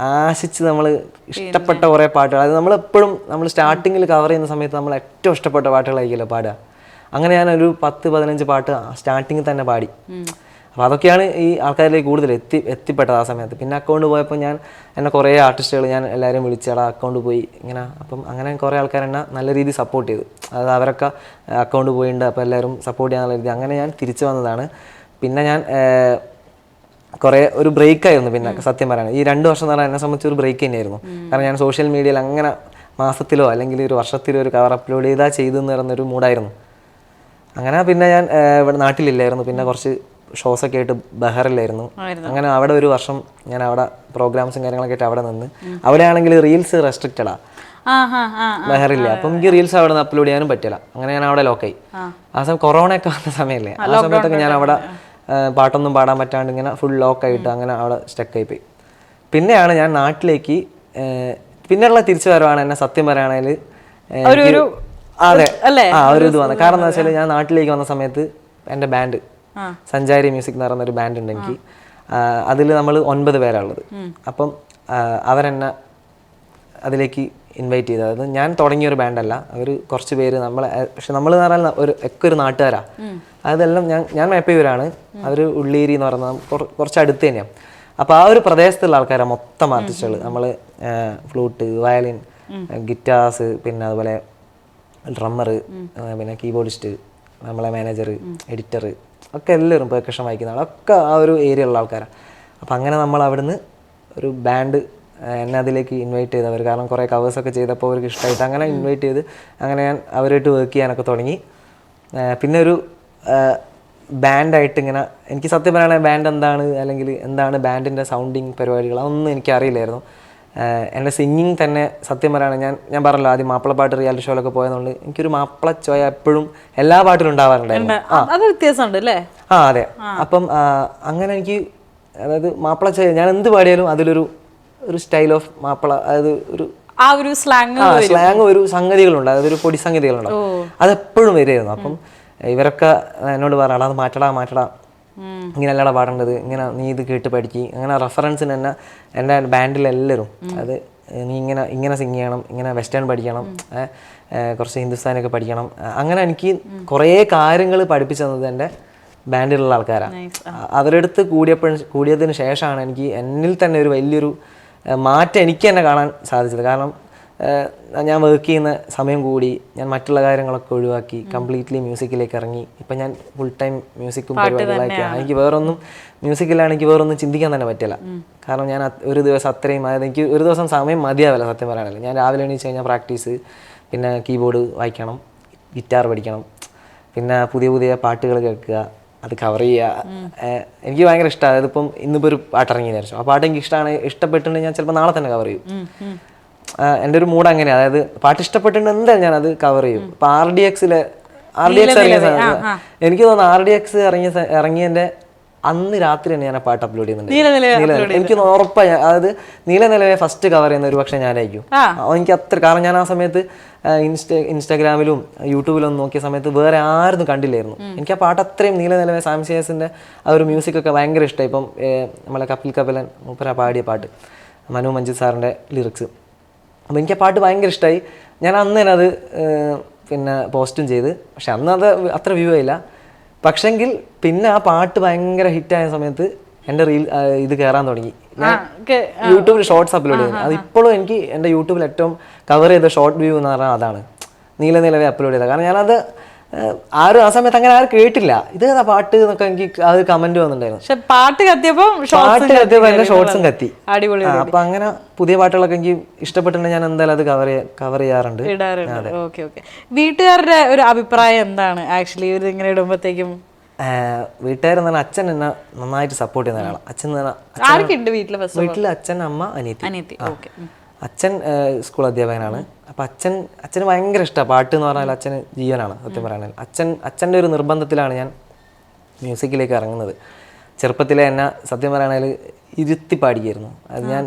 A: ആശിച്ച് നമ്മൾ ഇഷ്ടപ്പെട്ട കുറേ പാട്ടുകൾ, അത് നമ്മളെപ്പോഴും നമ്മൾ സ്റ്റാർട്ടിങ്ങിൽ കവർ ചെയ്യുന്ന സമയത്ത് നമ്മൾ ഏറ്റവും ഇഷ്ടപ്പെട്ട പാട്ടുകളായിരിക്കുമല്ലോ പാടുക. അങ്ങനെ ഞാനൊരു 10-15 പാട്ട് സ്റ്റാർട്ടിങ്ങിൽ തന്നെ പാടി. അപ്പോൾ അതൊക്കെയാണ് ഈ ആൾക്കാരിലേക്ക് കൂടുതൽ എത്തിപ്പെട്ടത് ആ സമയത്ത്. പിന്നെ അക്കൗണ്ട് പോയപ്പോൾ എന്നെ കുറേ ആർട്ടിസ്റ്റുകൾ ഞാൻ എല്ലാവരും വിളിച്ചടാ അക്കൗണ്ട് പോയി ഇങ്ങനെ. അപ്പം അങ്ങനെ കുറേ ആൾക്കാർ എന്നെ നല്ല രീതിയിൽ സപ്പോർട്ട് ചെയ്തു. അതായത് അവരൊക്കെ അക്കൗണ്ട് പോയിട്ടുണ്ട്, അപ്പോൾ എല്ലാവരും സപ്പോർട്ട് ചെയ്യാനുള്ള രീതി അങ്ങനെ ഞാൻ തിരിച്ചു വന്നതാണ്. പിന്നെ ഞാൻ കുറേ ഒരു ബ്രേക്കായിരുന്നു. പിന്നെ സത്യം പറയാൻ ഈ 2 വർഷം എന്ന് പറഞ്ഞാൽ എന്നെ സംബന്ധിച്ച് ഒരു ബ്രേക്ക് തന്നെയായിരുന്നു. കാരണം ഞാൻ സോഷ്യൽ മീഡിയയിൽ അങ്ങനെ മാസത്തിലോ അല്ലെങ്കിൽ ഒരു വർഷത്തിലോ ഒരു കവർ അപ്ലോഡ് ചെയ്താൽ ചെയ്തെന്ന് പറയുന്നൊരു മൂഡായിരുന്നു. അങ്ങനെ പിന്നെ ഞാൻ ഇവിടെ നാട്ടിലില്ലായിരുന്നു. പിന്നെ കുറച്ച് ഷോസൊക്കെ ആയിട്ട് ബഹറിലായിരുന്നു. അങ്ങനെ അവിടെ ഒരു വർഷം ഞാൻ അവിടെ പ്രോഗ്രാംസും കാര്യങ്ങളൊക്കെ ആയിട്ട് അവിടെ നിന്ന്. അവിടെയാണെങ്കിൽ റീൽസ് റെസ്ട്രിക്റ്റഡാ, ബഹറില്ല. അപ്പം എനിക്ക് റീൽസ് അവിടെ നിന്ന് അപ്ലോഡ് ചെയ്യാനും പറ്റില്ല. അങ്ങനെ ഞാൻ അവിടെ ലോക്കായി. ആ സമയം കൊറോണയൊക്കെ വന്ന സമയമല്ലേ, ആ സമയത്തൊക്കെ ഞാൻ അവിടെ പാട്ടൊന്നും പാടാൻ പറ്റാണ്ട് ഇങ്ങനെ ഫുൾ ലോക്കായിട്ട് അങ്ങനെ അവിടെ സ്റ്റക്കായി പോയി. പിന്നെയാണ് ഞാൻ നാട്ടിലേക്ക് പിന്നെയുള്ള തിരിച്ചു വരവാണ് എന്നെ സത്യം പറയുകയാണെങ്കിൽ അതെ ഒരു ഇത് വന്നത്. കാരണം എന്താ വെച്ചാൽ ഞാൻ നാട്ടിലേക്ക് വന്ന സമയത്ത് എൻ്റെ ബാൻഡ് സഞ്ചാരി മ്യൂസിക് എന്ന് പറയുന്ന ഒരു ബാൻഡ് ഉണ്ട് എനിക്ക്. അതിൽ നമ്മൾ 9 പേരാണ് ഉള്ളത്. അപ്പം അവരെന്നെ അതിലേക്ക് ഇൻവൈറ്റ് ചെയ്തത്. അതായത് ഞാൻ തുടങ്ങിയൊരു ബാൻഡല്ല, അവർ കുറച്ച് പേര് നമ്മളെ, പക്ഷെ നമ്മൾ എന്ന് പറഞ്ഞാൽ ഒരു നാട്ടുകാരാണ്. അതെല്ലാം ഞാൻ മേപ്പയൂരാണ്, അവർ ഉള്ളേരി എന്ന് പറയുന്നത് കുറച്ച് അടുത്ത് തന്നെയാണ്. അപ്പോൾ ആ ഒരു പ്രദേശത്തുള്ള ആൾക്കാരാണ് മൊത്തം ആർട്ടിസ്റ്റുകൾ. നമ്മൾ ഫ്ലൂട്ട്, വയലിൻ, ഗിറ്റാർസ്, പിന്നെ അതുപോലെ ഡ്രമ്മർ, പിന്നെ കീബോർഡിസ്റ്റ്, നമ്മളെ മാനേജർ, എഡിറ്റർ ഒക്കെ എല്ലാവരും പെർക്കഷൻ വായിക്കുന്ന ആളൊക്കെ ആ ഒരു ഏരിയയിലുള്ള ആൾക്കാരാണ്. അപ്പോൾ അങ്ങനെ നമ്മൾ അവിടുന്ന് ഒരു ബാൻഡ് എന്നെ അതിലേക്ക് ഇൻവൈറ്റ് ചെയ്തവർ, കാരണം കുറേ കവേഴ്സൊക്കെ ചെയ്തപ്പോൾ അവർക്ക് ഇഷ്ടമായിട്ട് അങ്ങനെ ഇൻവൈറ്റ് ചെയ്ത് അങ്ങനെ ഞാൻ അവരായിട്ട് വർക്ക് ചെയ്യാനൊക്കെ തുടങ്ങി. പിന്നെ ഒരു ബാൻഡായിട്ട് ഇങ്ങനെ എനിക്ക് സത്യം പറയുകയാണെങ്കിൽ ബാൻഡ് എന്താണ് അല്ലെങ്കിൽ എന്താണ് ബാൻഡിൻ്റെ സൗണ്ടിങ് പരിപാടികൾ അതൊന്നും എനിക്കറിയില്ലായിരുന്നു. എൻ്റെ സിംഗിങ് തന്നെ സത്യം പറയുകയാണെങ്കിൽ ഞാൻ പറഞ്ഞല്ലോ ആദ്യം മാപ്പിളപ്പാട്ട് റിയാലിറ്റി ഷോയിലൊക്കെ പോയതുകൊണ്ട് എനിക്കൊരു മാപ്പിള ചോയ എപ്പോഴും എല്ലാ പാട്ടിലും ഉണ്ടാവാറുണ്ടായിരുന്നു. അതെ. അപ്പം അങ്ങനെ എനിക്ക് അതായത് മാപ്പിള ചോയ ഞാൻ എന്ത് പാടിയാലും അതിലൊരു സ്റ്റൈൽ ഓഫ് മാപ്പിള, അതായത് ഒരു സ്ലാങ് ഒരു സംഗതികളുണ്ട്, അതായത് ഒരു പൊടി സംഗതികളുണ്ടാവും, അതെപ്പോഴും വരുമായിരുന്നു. അപ്പം ഇവരൊക്കെ എന്നോട് പറയണം അത് മാറ്റടാ ഇങ്ങനെയല്ലടാ പാടേണ്ടത്, ഇങ്ങനെ നീ ഇത് കേട്ട് പഠിക്ക്, അങ്ങനെ റെഫറൻസിന് തന്നെ എൻ്റെ ബാൻഡിലെല്ലാവരും അത് നീ ഇങ്ങനെ സിങ് ചെയ്യണം, ഇങ്ങനെ വെസ്റ്റേൺ പഠിക്കണം, കുറച്ച് ഹിന്ദുസ്ഥാനൊക്കെ പഠിക്കണം. അങ്ങനെ എനിക്ക് കുറേ കാര്യങ്ങൾ പഠിപ്പിച്ചു തന്നത് എൻ്റെ ബാൻഡിലുള്ള ആൾക്കാരാണ്. അവരുടെ അടുത്ത് കൂടിയതിന് ശേഷമാണ് എനിക്ക് എന്നിൽ തന്നെ ഒരു വലിയൊരു മാറ്റം എനിക്ക് തന്നെ കാണാൻ സാധിച്ചത്. കാരണം ഞാൻ വർക്ക് ചെയ്യുന്ന സമയം കൂടി, ഞാൻ മറ്റുള്ള കാര്യങ്ങളൊക്കെ ഒഴിവാക്കി കംപ്ലീറ്റ്ലി മ്യൂസിക്കിലേക്ക് ഇറങ്ങി. ഇപ്പം ഞാൻ ഫുൾ ടൈം മ്യൂസിക്കും പരിപാടികളൊക്കെയാണ്. എനിക്ക് മ്യൂസിക്കിലാണെങ്കിൽ വേറൊന്നും ചിന്തിക്കാൻ തന്നെ പറ്റില്ല. കാരണം ഞാൻ ഒരു ദിവസം അത്രയും, അതായത് എനിക്ക് ഒരു ദിവസം സമയം മതിയാവില്ല സത്യം പറയാനല്ല. ഞാൻ രാവിലെ എണീച്ച് കഴിഞ്ഞാൽ പ്രാക്ടീസ്, പിന്നെ കീബോർഡ് വായിക്കണം, ഗിറ്റാർ പഠിക്കണം, പിന്നെ പുതിയ പാട്ടുകൾ കേൾക്കുക, അത് കവർ ചെയ്യുക. എനിക്ക് ഭയങ്കര ഇഷ്ടമാണ്. അതായത് ഇപ്പം ഇന്നിപ്പോൾ ഒരു പാട്ട് ഇറങ്ങി വിചാരിച്ചു, ആ പാട്ട് എനിക്ക് ഇഷ്ടപ്പെട്ടിട്ടുണ്ടെങ്കിൽ ഞാൻ ചിലപ്പോൾ നാളെ തന്നെ കവർ ചെയ്യും. എൻ്റെ ഒരു മൂഡ് അങ്ങനെയാണ്. അതായത് പാട്ട് ഇഷ്ടപ്പെട്ടിട്ടുണ്ട് എന്തായാലും ഞാൻ അത് കവർ ചെയ്യും. ഇപ്പം RDX ഇറങ്ങിയ എനിക്ക് തോന്നുന്നു RDX ഇറങ്ങിയതിൻ്റെ അന്ന് രാത്രി തന്നെ ഞാൻ ആ പാട്ട് അപ്ലോഡ് ചെയ്യുന്നുണ്ട്. എനിക്ക് ഉറപ്പാണ്. അതായത് നീലനിലവെ ഫസ്റ്റ് കവർ ചെയ്യുന്ന ഒരു പക്ഷേ ഞാനായിരിക്കും. എനിക്ക് അത്ര, കാരണം ഞാൻ ആ സമയത്ത് ഇൻസ്റ്റാഗ്രാമിലും യൂട്യൂബിലും നോക്കിയ സമയത്ത് വേറെ ആരും കണ്ടില്ലായിരുന്നു. എനിക്ക് ആ പാട്ട് അത്രയും നീലനിലവെ സാംസിയസിൻ്റെ ആ ഒരു മ്യൂസിക്കൊക്കെ ഭയങ്കര ഇഷ്ടമായി. ഇപ്പം നമ്മളെ കപിലൻ മൂപ്പര പാടിയ പാട്ട്, മനു മഞ്ജിത് സാറിൻ്റെ ലിറിക്സ്, അപ്പോൾ എനിക്ക് ആ പാട്ട് ഭയങ്കര ഇഷ്ടമായി. ഞാൻ അന്ന് തന്നെ അത് പിന്നെ പോസ്റ്റും ചെയ്ത്. പക്ഷെ അന്ന് അത് അത്ര വ്യൂ ആയില്ല. പക്ഷെങ്കിൽ പിന്നെ ആ പാട്ട് ഭയങ്കര ഹിറ്റായ സമയത്ത് എൻ്റെ ഇത് കയറാൻ തുടങ്ങി. ഞാൻ യൂട്യൂബിൽ ഷോർട്സ് അപ്ലോഡ് ചെയ്യുന്നത്, അത് ഇപ്പോഴും എനിക്ക് എൻ്റെ യൂട്യൂബിൽ ഏറ്റവും കവർ ചെയ്ത ഷോർട്ട് വ്യൂ എന്ന് പറഞ്ഞാൽ അതാണ്, നീലനിലവെ അപ്ലോഡ് ചെയ്തത്. കാരണം ഞാനത് ആ സമയത്ത് അങ്ങനെ ആരും കേട്ടില്ല, ഇതേതാ പാട്ട് എന്നൊക്കെ എനിക്ക് അത് കമന്റ് വന്നിട്ടുണ്ടായിരുന്നു.
B: പക്ഷെ പാട്ട് കത്തിയപ്പോൾ
A: എന്റെ ഷോർട്സും കത്തി. അടിപൊളി. അപ്പൊ അങ്ങനെ പുതിയ പാട്ടുകളൊക്കെ എനിക്ക് ഇഷ്ടപ്പെട്ടിട്ടുണ്ടെങ്കിൽ ഞാൻ എന്തായാലും അത് കവർ ചെയ്യാറുണ്ട്.
B: വീട്ടുകാരുടെ ഒരു അഭിപ്രായം എന്താണ് ആക്ച്വലി ഇങ്ങനെ ഇടുമ്പോഴത്തേക്കും?
A: വീട്ടുകാരെന്ന് പറഞ്ഞാൽ അച്ഛൻ എന്നെ നന്നായിട്ട് സപ്പോർട്ട് ചെയ്യുന്ന ഒരാളാണ്. അച്ഛൻ വീട്ടില് അച്ഛൻ, അമ്മ, അനിയത്തി. അച്ഛൻ സ്കൂൾ അധ്യാപകനാണ്. അപ്പം അച്ഛന് ഭയങ്കര ഇഷ്ടമാണ് പാട്ട് എന്ന് പറഞ്ഞാൽ അച്ഛന് ജീവനാണ് സത്യം പറയുകയാണെങ്കിൽ. അച്ഛൻ്റെ ഒരു നിർബന്ധത്തിലാണ് ഞാൻ മ്യൂസിക്കിലേക്ക് ഇറങ്ങുന്നത്. ചെറുപ്പത്തിലെ എന്നെ സത്യം പറയുകയാണെങ്കിൽ ഇരുത്തി പാടിക്കായിരുന്നു. അത് ഞാൻ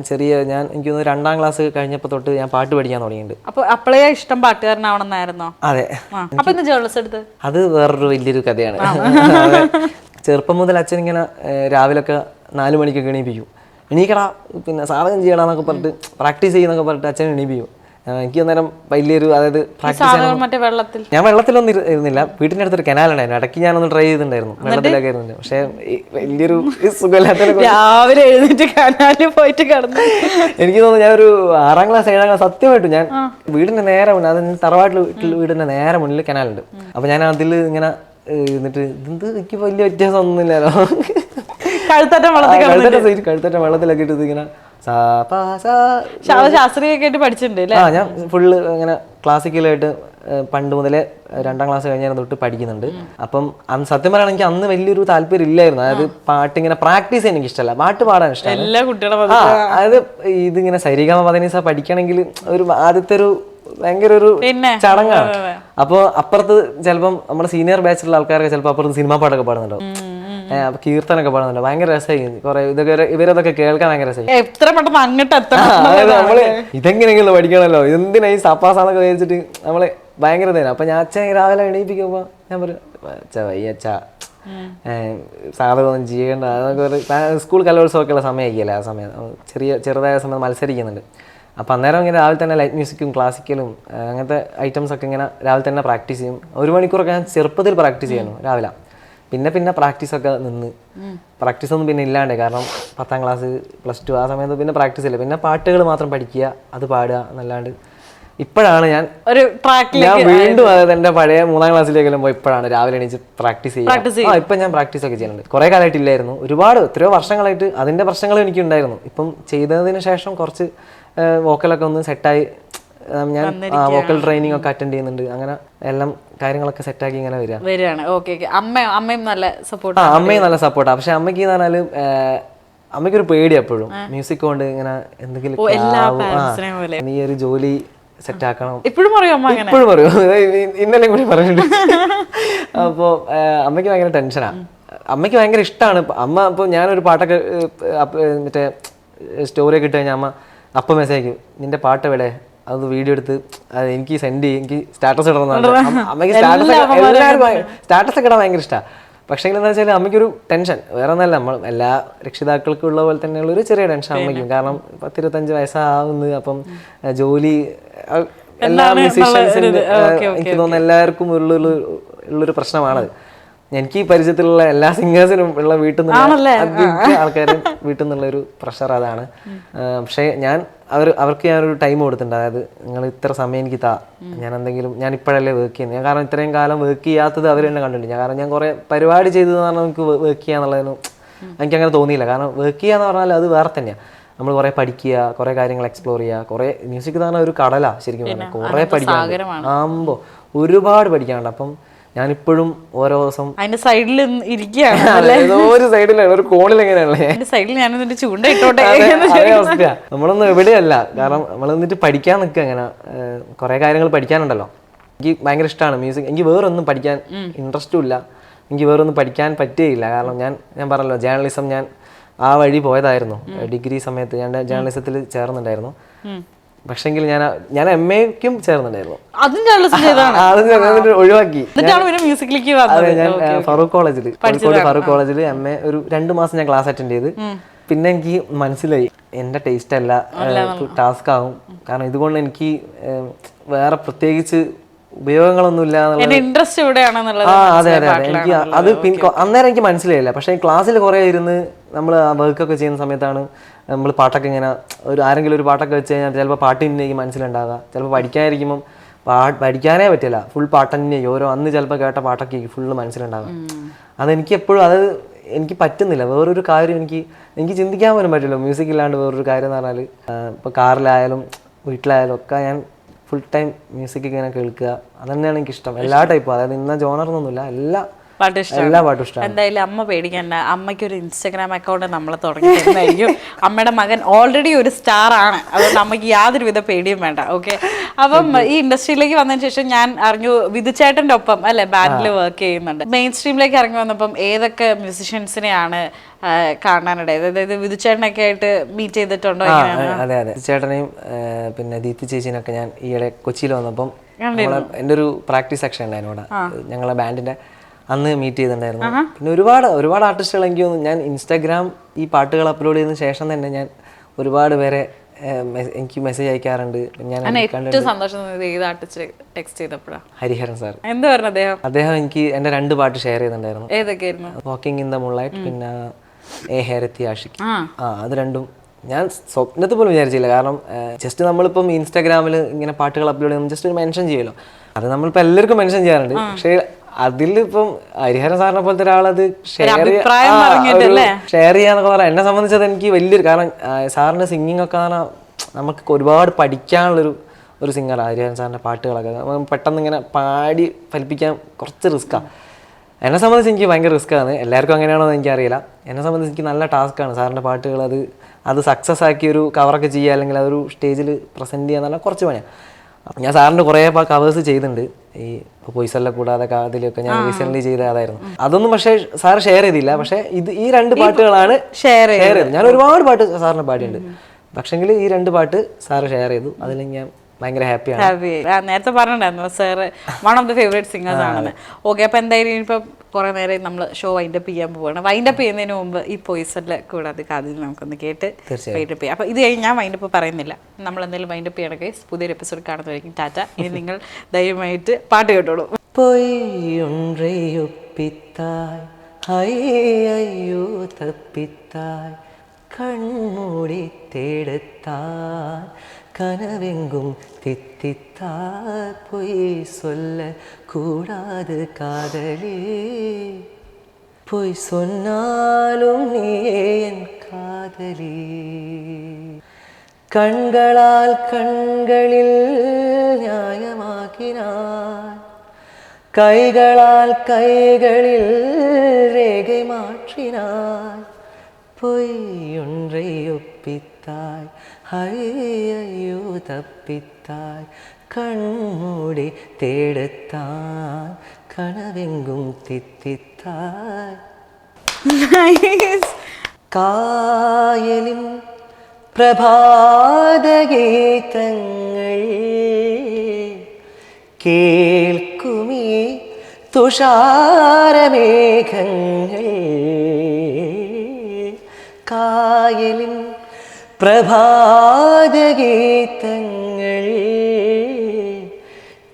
A: എനിക്ക് 2ാം ക്ലാസ് കഴിഞ്ഞപ്പോൾ തൊട്ട് ഞാൻ പാട്ട് പഠിക്കാൻ തുടങ്ങിയിട്ടുണ്ട്.
B: അപ്പോൾ അപ്പോഴേ ഇഷ്ടം പാട്ടുകാരനാവണമെന്നായിരുന്നോ?
A: അതെ. അത് വേറൊരു വലിയൊരു കഥയാണ്. ചെറുപ്പം മുതൽ അച്ഛൻ ഇങ്ങനെ രാവിലൊക്കെ 4 മണിക്കൊക്കെ എണീപ്പിക്കും. എണീക്കടാ, പിന്നെ സാധകം ചെയ്യണമെന്നൊക്കെ പറഞ്ഞിട്ട് പ്രാക്ടീസ് ചെയ്യുന്നൊക്കെ പറഞ്ഞിട്ട് അച്ഛൻ എണീപ്പിക്കും. എനിക്ക് അന്നേരം വലിയൊരു അതായത് പ്രാക്ടീസ് ചെയ്യാൻ
B: മറ്റേ വെള്ളത്തിൽ
A: ഞാൻ വെള്ളത്തിലൊന്നും ഇരുന്നില്ല. വീട്ടിൻ്റെ അടുത്തൊരു കനാലുണ്ടായിരുന്നു, ഇടയ്ക്ക് ഞാനൊന്ന് ട്രൈ ചെയ്തിട്ടുണ്ടായിരുന്നു വെള്ളത്തിലൊക്കെ ഇരുന്നില്ല. പക്ഷേ വലിയൊരു സുഖമില്ലാത്ത
B: രാവിലെ എഴുന്നേറ്റ് കനാലിൽ പോയിട്ട് കിടന്നു.
A: എനിക്ക് തോന്നുന്നു ഞാനൊരു 6ാം ക്ലാസ് 7ാം ക്ലാസ് സത്യമായിട്ടും ഞാൻ വീടിൻ്റെ നേരെ മുന്നിൽ, അത് തറവാട്ടിൽ വീടിൻ്റെ നേരെ മുന്നിൽ കനാലുണ്ട്. അപ്പോൾ ഞാൻ അതിൽ ഇങ്ങനെ എന്നിട്ട് ഇതെന്ത് എനിക്ക് വലിയ വ്യത്യാസമൊന്നുമില്ലല്ലോ, കഴുത്തറ്റം വെള്ളത്തിലൊക്കെ ഇട്ട് ഇങ്ങനെ
B: ശാസ്ത്രീയൊക്കെ ആയിട്ട് പഠിച്ചിട്ടുണ്ട്.
A: ഞാൻ ഫുള്ള് ഇങ്ങനെ ക്ലാസിക്കലായിട്ട് പണ്ട് മുതലേ 2ാം ക്ലാസ് കഴിഞ്ഞാൽ തൊട്ട് പഠിക്കുന്നുണ്ട്. അപ്പം സത്യം പറയുകയാണെങ്കിൽ എനിക്ക് അന്ന് വലിയൊരു താല്പര്യം ഇല്ലായിരുന്നു. അതായത് പാട്ട് ഇങ്ങനെ പ്രാക്ടീസ് ചെയ്യാൻ എനിക്ക് ഇഷ്ടമല്ല, പാട്ട് പാടാൻ ഇഷ്ടമല്ല.
B: എല്ലാ കുട്ടികളും
A: അതായത് ഇതിങ്ങനെ സരിഗമ പദനിസ പഠിക്കണമെങ്കിൽ ഒരു ആദ്യത്തെ ഒരു ഭയങ്കര ഒരു ചടങ്ങാണ്. അപ്പോൾ അപ്പുറത്ത് ചിലപ്പം നമ്മുടെ സീനിയർ ബാച്ചിലുള്ള ആൾക്കാരൊക്കെ ചിലപ്പോൾ അപ്പുറത്ത് സിനിമാ പാട്ടൊക്കെ പാടുന്നുണ്ടോ, അപ്പൊ കീർത്തനൊക്കെ പാടുന്നുണ്ട്. ഭയങ്കര രസമായി കുറെ ഇവരതൊക്കെ കേൾക്കാൻ ഭയങ്കര രസമായി.
B: എത്ര പെട്ടെന്ന് അങ്ങോട്ട്
A: അതായത് നമ്മള് ഇതെങ്ങനെയെങ്കിലും പഠിക്കണമല്ലോ, എന്തിനാ ഈ സപ്പാസാന്നൊക്കെ വിചാരിച്ചിട്ട് നമ്മള് ഭയങ്കര നേരം. അപ്പൊ ഞാൻ അച്ഛൻ രാവിലെ എണീപ്പിക്കുമ്പോ ഞാൻ പറയും അച്ഛ വയ്യച്ച സാധകമൊന്നും ചെയ്യേണ്ട, അതൊക്കെ സ്കൂൾ കലോത്സവമൊക്കെയുള്ള സമയമാക്കിയല്ലേ ആ സമയം, ചെറുതായ സമയം മത്സരിക്കുന്നുണ്ട്. അപ്പം അന്നേരം ഇങ്ങനെ രാവിലെ തന്നെ ലൈറ്റ് മ്യൂസിക്കും ക്ലാസിക്കലും അങ്ങനത്തെ ഐറ്റംസ് ഒക്കെ ഇങ്ങനെ രാവിലെ തന്നെ പ്രാക്ടീസ് ചെയ്യും. 1 മണിക്കൂറൊക്കെ ഞാൻ ചെറുപ്പത്തിൽ പ്രാക്ടീസ് ചെയ്യുന്നു രാവിലെ. പിന്നെ പ്രാക്ടീസൊക്കെ നിന്ന്, പ്രാക്ടീസൊന്നും പിന്നെ ഇല്ലാണ്ട്, കാരണം 10ാം ക്ലാസ് +2 ആ സമയത്ത് പിന്നെ പ്രാക്ടീസ് ഇല്ല. പിന്നെ പാട്ടുകൾ മാത്രം പഠിക്കുക, അത് പാടുക എന്നല്ലാണ്ട്. ഇപ്പോഴാണ് ഞാൻ വീണ്ടും അതായത് എൻ്റെ പഴയ 3ാം ക്ലാസ്സിലേക്കെല്ലാം പോയി ഇപ്പോഴാണ് രാവിലെ എണീച്ച് പ്രാക്ടീസ് ചെയ്യുക. ഇപ്പം ഞാൻ പ്രാക്ടീസ് ഒക്കെ ചെയ്യുന്നുണ്ട്. കുറേ കാലമായിട്ടില്ലായിരുന്നു, എത്രയോ വർഷങ്ങളായിട്ട് അതിൻ്റെ പ്രശ്നങ്ങളും എനിക്കുണ്ടായിരുന്നു. ഇപ്പം ചെയ്തതിന് ശേഷം കുറച്ച് വോക്കലൊക്കെ ഒന്ന് സെറ്റായി, ഞാൻ വോക്കൽ ട്രെയിനിങ് ഒക്കെ അറ്റൻഡ് ചെയ്യുന്നുണ്ട്. അങ്ങനെ എല്ലാം കാര്യങ്ങളൊക്കെ സെറ്റാക്കി ഇങ്ങനെ വരികയാണ്.
B: അമ്മയും നല്ല സപ്പോർട്ട്.
A: അമ്മയും നല്ല സപ്പോർട്ടാണ്. പക്ഷെ അമ്മയ്ക്ക് എന്ന് പറഞ്ഞാൽ അമ്മയ്ക്കൊരു പേടി എപ്പോഴും മ്യൂസിക് കൊണ്ട് ഇങ്ങനെ എന്തെങ്കിലും നീ ഒരു ജോലി സെറ്റ് ആക്കണം
B: ഇപ്പോഴും പറയും.
A: ഇന്നലെ കൂടി പറഞ്ഞിട്ടുണ്ട്. അപ്പോൾ അമ്മയ്ക്ക് ഭയങ്കര ടെൻഷനാണ്. അമ്മയ്ക്ക് ഭയങ്കര ഇഷ്ടമാണ്. അമ്മ ഇപ്പോൾ ഞാനൊരു പാട്ടൊക്കെ മറ്റേ സ്റ്റോറിയൊക്കെ ഇട്ട് കഴിഞ്ഞാൽ അമ്മ അപ്പം മെസ്സേജ് അയക്കും, നിന്റെ പാട്ട് എവിടെ, അത് വീഡിയോ എടുത്ത് അത് എനിക്ക് സെൻഡ് ചെയ്യും, എനിക്ക് സ്റ്റാറ്റസ് ഇടണമെന്നുണ്ട്. അമ്മയ്ക്ക് സ്റ്റാറ്റസ് ഒക്കെ ഇടാൻ ഭയങ്കര ഇഷ്ടമാണ്. പക്ഷേ എന്താ വെച്ചാൽ അമ്മയ്ക്കൊരു ടെൻഷൻ വേറെ ഒന്നല്ല, നമ്മൾ എല്ലാ രക്ഷിതാക്കൾക്കും ഉള്ള പോലെ തന്നെയുള്ള ഒരു ചെറിയ ടെൻഷൻ അമ്മയ്ക്കും. കാരണം 10-25 വയസ്സാവുന്നത്, അപ്പം ജോലി എല്ലാ മ്യൂസീഷ്യൻസിൻ്റെ എനിക്ക് തോന്നുന്നു എല്ലാവർക്കും ഉള്ളൊരു പ്രശ്നമാണത്. എനിക്ക് പരിചയത്തിലുള്ള എല്ലാ സിംഗേഴ്സിനും ഉള്ള വീട്ടിൽ നിന്നുള്ള ആൾക്കാരും വീട്ടിൽ നിന്നുള്ള ഒരു പ്രഷർ അതാണ്. പക്ഷേ അവർക്ക് ഞാനൊരു ടൈം കൊടുത്തിട്ടുണ്ട്. അതായത് നിങ്ങൾ ഇത്ര സമയം എനിക്ക് ഞാൻ ഇപ്പോഴല്ലേ വർക്ക് ചെയ്യുന്നത്. കാരണം ഇത്രയും കാലം വർക്ക് ചെയ്യാത്തത് അവർ തന്നെ കണ്ടിട്ടുണ്ട്. കാരണം ഞാൻ കുറേ പരിപാടി ചെയ്തതെന്ന് പറഞ്ഞാൽ നമുക്ക് വർക്ക് ചെയ്യാന്നുള്ളതിനും എനിക്കങ്ങനെ തോന്നിയില്ല. കാരണം വർക്ക് ചെയ്യാന്ന് പറഞ്ഞാൽ അത് വേറെ തന്നെയാണ്. നമ്മൾ കുറേ പഠിക്കുക, കുറേ കാര്യങ്ങൾ എക്സ്പ്ലോർ ചെയ്യുക, കുറേ മ്യൂസിക് എന്ന് പറഞ്ഞാൽ ഒരു കടലാണ് ശരിക്കും പറഞ്ഞാൽ. കുറേ പഠിക്കാൻ ആകുമ്പോൾ ഒരുപാട് പഠിക്കാനുണ്ട്. അപ്പം ഞാനിപ്പോഴും ഓരോ ദിവസം
B: അതിന്റെ സൈഡിൽ ഇരിക്കുകയാണ്,
A: ഏതോ ഒരു സൈഡിലാണ്, ഒരു കോണിൽ എങ്ങനെയാണല്ലേ
B: സൈഡിൽ ഞാൻ ചൂണ്ടയിട്ടോട്ടെ.
A: അവസ്ഥയാ. നമ്മളൊന്നും എവിടെയല്ല, കാരണം നമ്മൾ എന്നിട്ട് പഠിക്കാൻ നിൽക്കുക. അങ്ങനെ കുറേ കാര്യങ്ങൾ പഠിക്കാനുണ്ടല്ലോ. എനിക്ക് ഭയങ്കര ഇഷ്ടമാണ് മ്യൂസിക്. എനിക്ക് വേറൊന്നും പഠിക്കാൻ ഇൻട്രസ്റ്റും ഇല്ല, എനിക്ക് വേറൊന്നും പഠിക്കാൻ പറ്റുകയില്ല. കാരണം ഞാൻ പറഞ്ഞല്ലോ, ജേർണലിസം ഞാൻ ആ വഴി പോയതായിരുന്നു. ഡിഗ്രി സമയത്ത് ഞാൻ ജേർണലിസത്തിൽ ചേർന്നുണ്ടായിരുന്നു. പക്ഷെങ്കിൽ ഞാൻ MA-ക്കും ചേർന്നുണ്ടായിരുന്നു, ഒഴിവാക്കി. അതെ, ഞാൻ ഫറൂഖ് കോളേജിൽ, കോഴിക്കോട് ഫറൂഖ് കോളേജിൽ MA ഒരു 2 മാസം ഞാൻ ക്ലാസ് അറ്റൻഡ് ചെയ്ത്. പിന്നെ എനിക്ക് മനസ്സിലായി എൻ്റെ ടേസ്റ്റ് അല്ല, ടാസ്ക് ആവും. കാരണം ഇതുകൊണ്ട് എനിക്ക് വേറെ പ്രത്യേകിച്ച് ഉപയോഗങ്ങളൊന്നും ഇല്ല.
B: ഇൻട്രസ്റ്റ്
A: അതെ അതെ അതെ, എനിക്ക് അത് അന്നേരം എനിക്ക് മനസ്സിലായില്ല. പക്ഷേ ക്ലാസ്സിൽ കുറേ ഇരുന്ന് നമ്മൾ വർക്കൊക്കെ ചെയ്യുന്ന സമയത്താണ് നമ്മൾ പാട്ടൊക്കെ ഇങ്ങനെ ആരെങ്കിലും ഒരു പാട്ടൊക്കെ വെച്ച് കഴിഞ്ഞാൽ ചിലപ്പോൾ പാട്ട് തന്നെ എനിക്ക് മനസ്സിലുണ്ടാകുക. ചിലപ്പോൾ പഠിക്കാതിരിക്കുമ്പം പഠിക്കാനേ പറ്റില്ല, ഫുൾ പാട്ട് തന്നെ ഓരോ അന്ന് ചിലപ്പോൾ കേട്ട പാട്ടൊക്കെ ഫുള്ള് മനസ്സിലുണ്ടാകുക. അതെനിക്ക് എപ്പോഴും എനിക്ക് പറ്റുന്നില്ല. വേറൊരു കാര്യം എനിക്ക് ചിന്തിക്കാൻ പോലും പറ്റില്ല മ്യൂസിക് ഇല്ലാണ്ട്. വേറൊരു കാര്യം എന്ന് പറഞ്ഞാൽ ഇപ്പോൾ കാറിലായാലും വീട്ടിലായാലും ഒക്കെ ഞാൻ ഫുൾ ടൈം മ്യൂസിക് ഇങ്ങനെ കേൾക്കുക. അത് തന്നെയാണ് എനിക്കിഷ്ടം. എല്ലാ ടൈപ്പും, അതായത് ഇന്ന ജോണർന്നൊന്നുമില്ല, എല്ലാ പാട്ടും ഇഷ്ടമാണ്.
B: എന്തായാലും അമ്മ പേടിക്കണ്ട, അമ്മയ്ക്കൊരു ഇൻസ്റ്റാഗ്രാം അക്കൗണ്ട് നമ്മൾ തുടങ്ങിയിട്ടുണ്ടായിരിക്കും. അമ്മയുടെ മകൻ ഓൾറെഡി ഒരു സ്റ്റാർ ആണ്, അതുകൊണ്ട് അമ്മയ്ക്ക് യാതൊരുവിധ പേടിയും വേണ്ട. ഓക്കെ, അപ്പം ഈ ഇൻഡസ്ട്രിയിലേക്ക് വന്നതിന് ശേഷം ഞാൻ അറിഞ്ഞു വിധുചേട്ടൻ്റെ ഒപ്പം അല്ലെ ബാൻഡിൽ വർക്ക് ചെയ്യുന്നുണ്ട്. മെയിൻ സ്ട്രീമിലേക്ക് ഇറങ്ങി വന്നപ്പം ഏതൊക്കെ മ്യൂസിഷ്യൻസിനെയാണ് കാണാനിടയത്? അതായത് വിധുചേട്ടനൊക്കെ ആയിട്ട് മീറ്റ് ചെയ്തിട്ടുണ്ടോ?
A: അതെ അതെ, വിധുചേട്ടനെയും പിന്നെ ദീപ്തി ചേച്ചിനൊക്കെ ഞാൻ ഈയിടെ കൊച്ചിയിൽ വന്നപ്പം എൻ്റെ ഒരു പ്രാക്ടീസ് സെക്ഷൻ ഉണ്ടായിരുന്നു ഇവിടെ, ഞങ്ങളെ ബാൻഡിൻ്റെ. അന്ന് മീറ്റ് ചെയ്തിട്ടുണ്ടായിരുന്നു. പിന്നെ ഒരുപാട് ആർട്ടിസ്റ്റുകൾ എനിക്ക് തോന്നുന്നു ഞാൻ ഇൻസ്റ്റാഗ്രാം ഈ പാട്ടുകൾ അപ്ലോഡ് ചെയ്തതിന് ശേഷം തന്നെ ഞാൻ ഒരുപാട് പേരെ എനിക്ക് മെസ്സേജ് അയക്കാറുണ്ട്. ഞാൻ
B: ഏറ്റവും സന്തോഷം ഏത് ആർട്ടിസ്റ്റ് ടെക്സ്റ്റ് ചെയ്തപ്പോഴാണ്?
A: ഹരിഹരൻ സാർ.
B: എന്ത് പറഞ്ഞു
A: അദ്ദേഹം എനിക്ക് എൻ്റെ 2 പാട്ട് ഷെയർ ചെയ്തിട്ടുണ്ടായിരുന്നു.
B: ഏതൊക്കെയായിരുന്നു?
A: വാക്കിംഗ് ഇൻ ദ മൂൺലൈറ്റ്, പിന്നെ എ ഹേരത്തി ആഷിക്. അത് രണ്ടും ഞാൻ സ്വപ്നത്തിൽ പോലും വിചാരിച്ചില്ല. കാരണം ജസ്റ്റ് നമ്മളിപ്പം ഇൻസ്റ്റാഗ്രാമിൽ ഇങ്ങനെ പാട്ടുകൾ അപ്ലോഡ് ചെയ്യുമ്പോൾ ജസ്റ്റ് ഒരു മെൻഷൻ ചെയ്യുമല്ലോ, അത് നമ്മളിപ്പോൾ എല്ലാവർക്കും മെൻഷൻ ചെയ്യാറുണ്ട്. പക്ഷേ അതിലിപ്പം ഹരിഹരൻ സാറിനെ പോലത്തെ ഒരാളത് ഷെയർ ചെയ്യാന്നൊക്കെ പറഞ്ഞാൽ എന്നെ സംബന്ധിച്ചത് എനിക്ക് വലിയൊരു, കാരണം സാറിൻ്റെ സിംഗിങ് ഒക്കെ പറഞ്ഞാൽ നമുക്ക് ഒരുപാട് പഠിക്കാനുള്ളൊരു സിംഗറാണ് ഹരിഹരൻ സാറിൻ്റെ പാട്ടുകളൊക്കെ. പെട്ടെന്ന് ഇങ്ങനെ പാടി ഫലിപ്പിക്കാൻ കുറച്ച് റിസ്ക്കാണ്. എന്നെ സംബന്ധിച്ച് എനിക്ക് ഭയങ്കര റിസ്ക്കാണ്. എല്ലാവർക്കും അങ്ങനെയാണോ എന്ന് എനിക്കറിയില്ല. എന്നെ സംബന്ധിച്ച് എനിക്ക് നല്ല ടാസ്ക്കാണ് സാറിൻ്റെ പാട്ടുകൾ അത് സക്സസ് ആക്കി ഒരു കവറൊക്കെ ചെയ്യുക, അല്ലെങ്കിൽ അതൊരു സ്റ്റേജിൽ പ്രസൻറ്റ് ചെയ്യുക എന്നുള്ള കുറച്ച് പണിയാണ്. ഞാൻ സാറിൻ്റെ കുറേ കവേഴ്സ് ചെയ്തിട്ടുണ്ട്. ഈ പൊയ്സല്ല കൂടാതെ അതിലൊക്കെ ഞാൻ റീസെൻ്റ്ലി ചെയ്ത അതായിരുന്നു. അതൊന്നും പക്ഷേ സാർ ഷെയർ ചെയ്തില്ല. പക്ഷേ ഈ 2 പാട്ടുകളാണ് ഷെയർ ചെയ്തത്. ഞാൻ ഒരുപാട് പാട്ട് സാറിന് പാടിയിട്ടുണ്ട്, പക്ഷെങ്കിൽ ഈ 2 പാട്ട് സാറ് ഷെയർ ചെയ്തു. അതിൽ ഞാൻ ഭയങ്കര ഹാപ്പിയാണ്.
B: നേരത്തെ പറഞ്ഞിട്ടുണ്ടായിരുന്നു sir one of the favourite singers ആണെന്ന്. ഓക്കെ, അപ്പോൾ എന്തായാലും ഇനിയിപ്പോൾ കുറേ നേരം നമ്മൾ ഷോ വൈൻഡപ്പ് ചെയ്യാൻ പോവുകയാണ്. വൈൻഡപ്പ് ചെയ്യുന്നതിന് മുമ്പ് ഈ പൊയ്സല്ല കൂടാതെ കാതിൽ നമുക്കൊന്ന് കേട്ട് വൈൻഡപ്പ് ചെയ്യാം. അപ്പോൾ ഇത് കഴിഞ്ഞ് ഞാൻ വൈൻഡപ്പ് പറയുന്നില്ല, നമ്മൾ എന്തെങ്കിലും വൈൻഡപ്പ് ചെയ്യണം ഗൈസ്. പുതിയൊരു എപ്പിസോഡ് കാണുന്നതായിരിക്കും. ടാറ്റ. ഇനി നിങ്ങൾ ദയവായിട്ട് പാട്ട് കേട്ടോളൂ.
A: അയ്യോ തപ്പിത്തായ് കൺമൂടി തേടത്താൻ கனவெங்கும் தித்தித்தாய் பொய் சொல்ல கூடாது காதலே பொய் சொன்னாலும் நீயே என் காதலி கண்களால் கண்களில் நியாயமாக்கினாய் கைகளால் கைகளில் ரேகை மாற்றினாய் பொய்யொன்றை ஒப்பித்தாய் ஐயோ தப்பித்தாய் கண்மூடி தேடத்தான் கனவெங்கும் தித்தித்தாய். കായലിൻ പ്രഭാതഗീതങ്ങൾ കേൾക്കുമീ തുഷാരമേഘങ്ങൾ കായലിൻ പ്രഭാതഗീതങ്ങൾ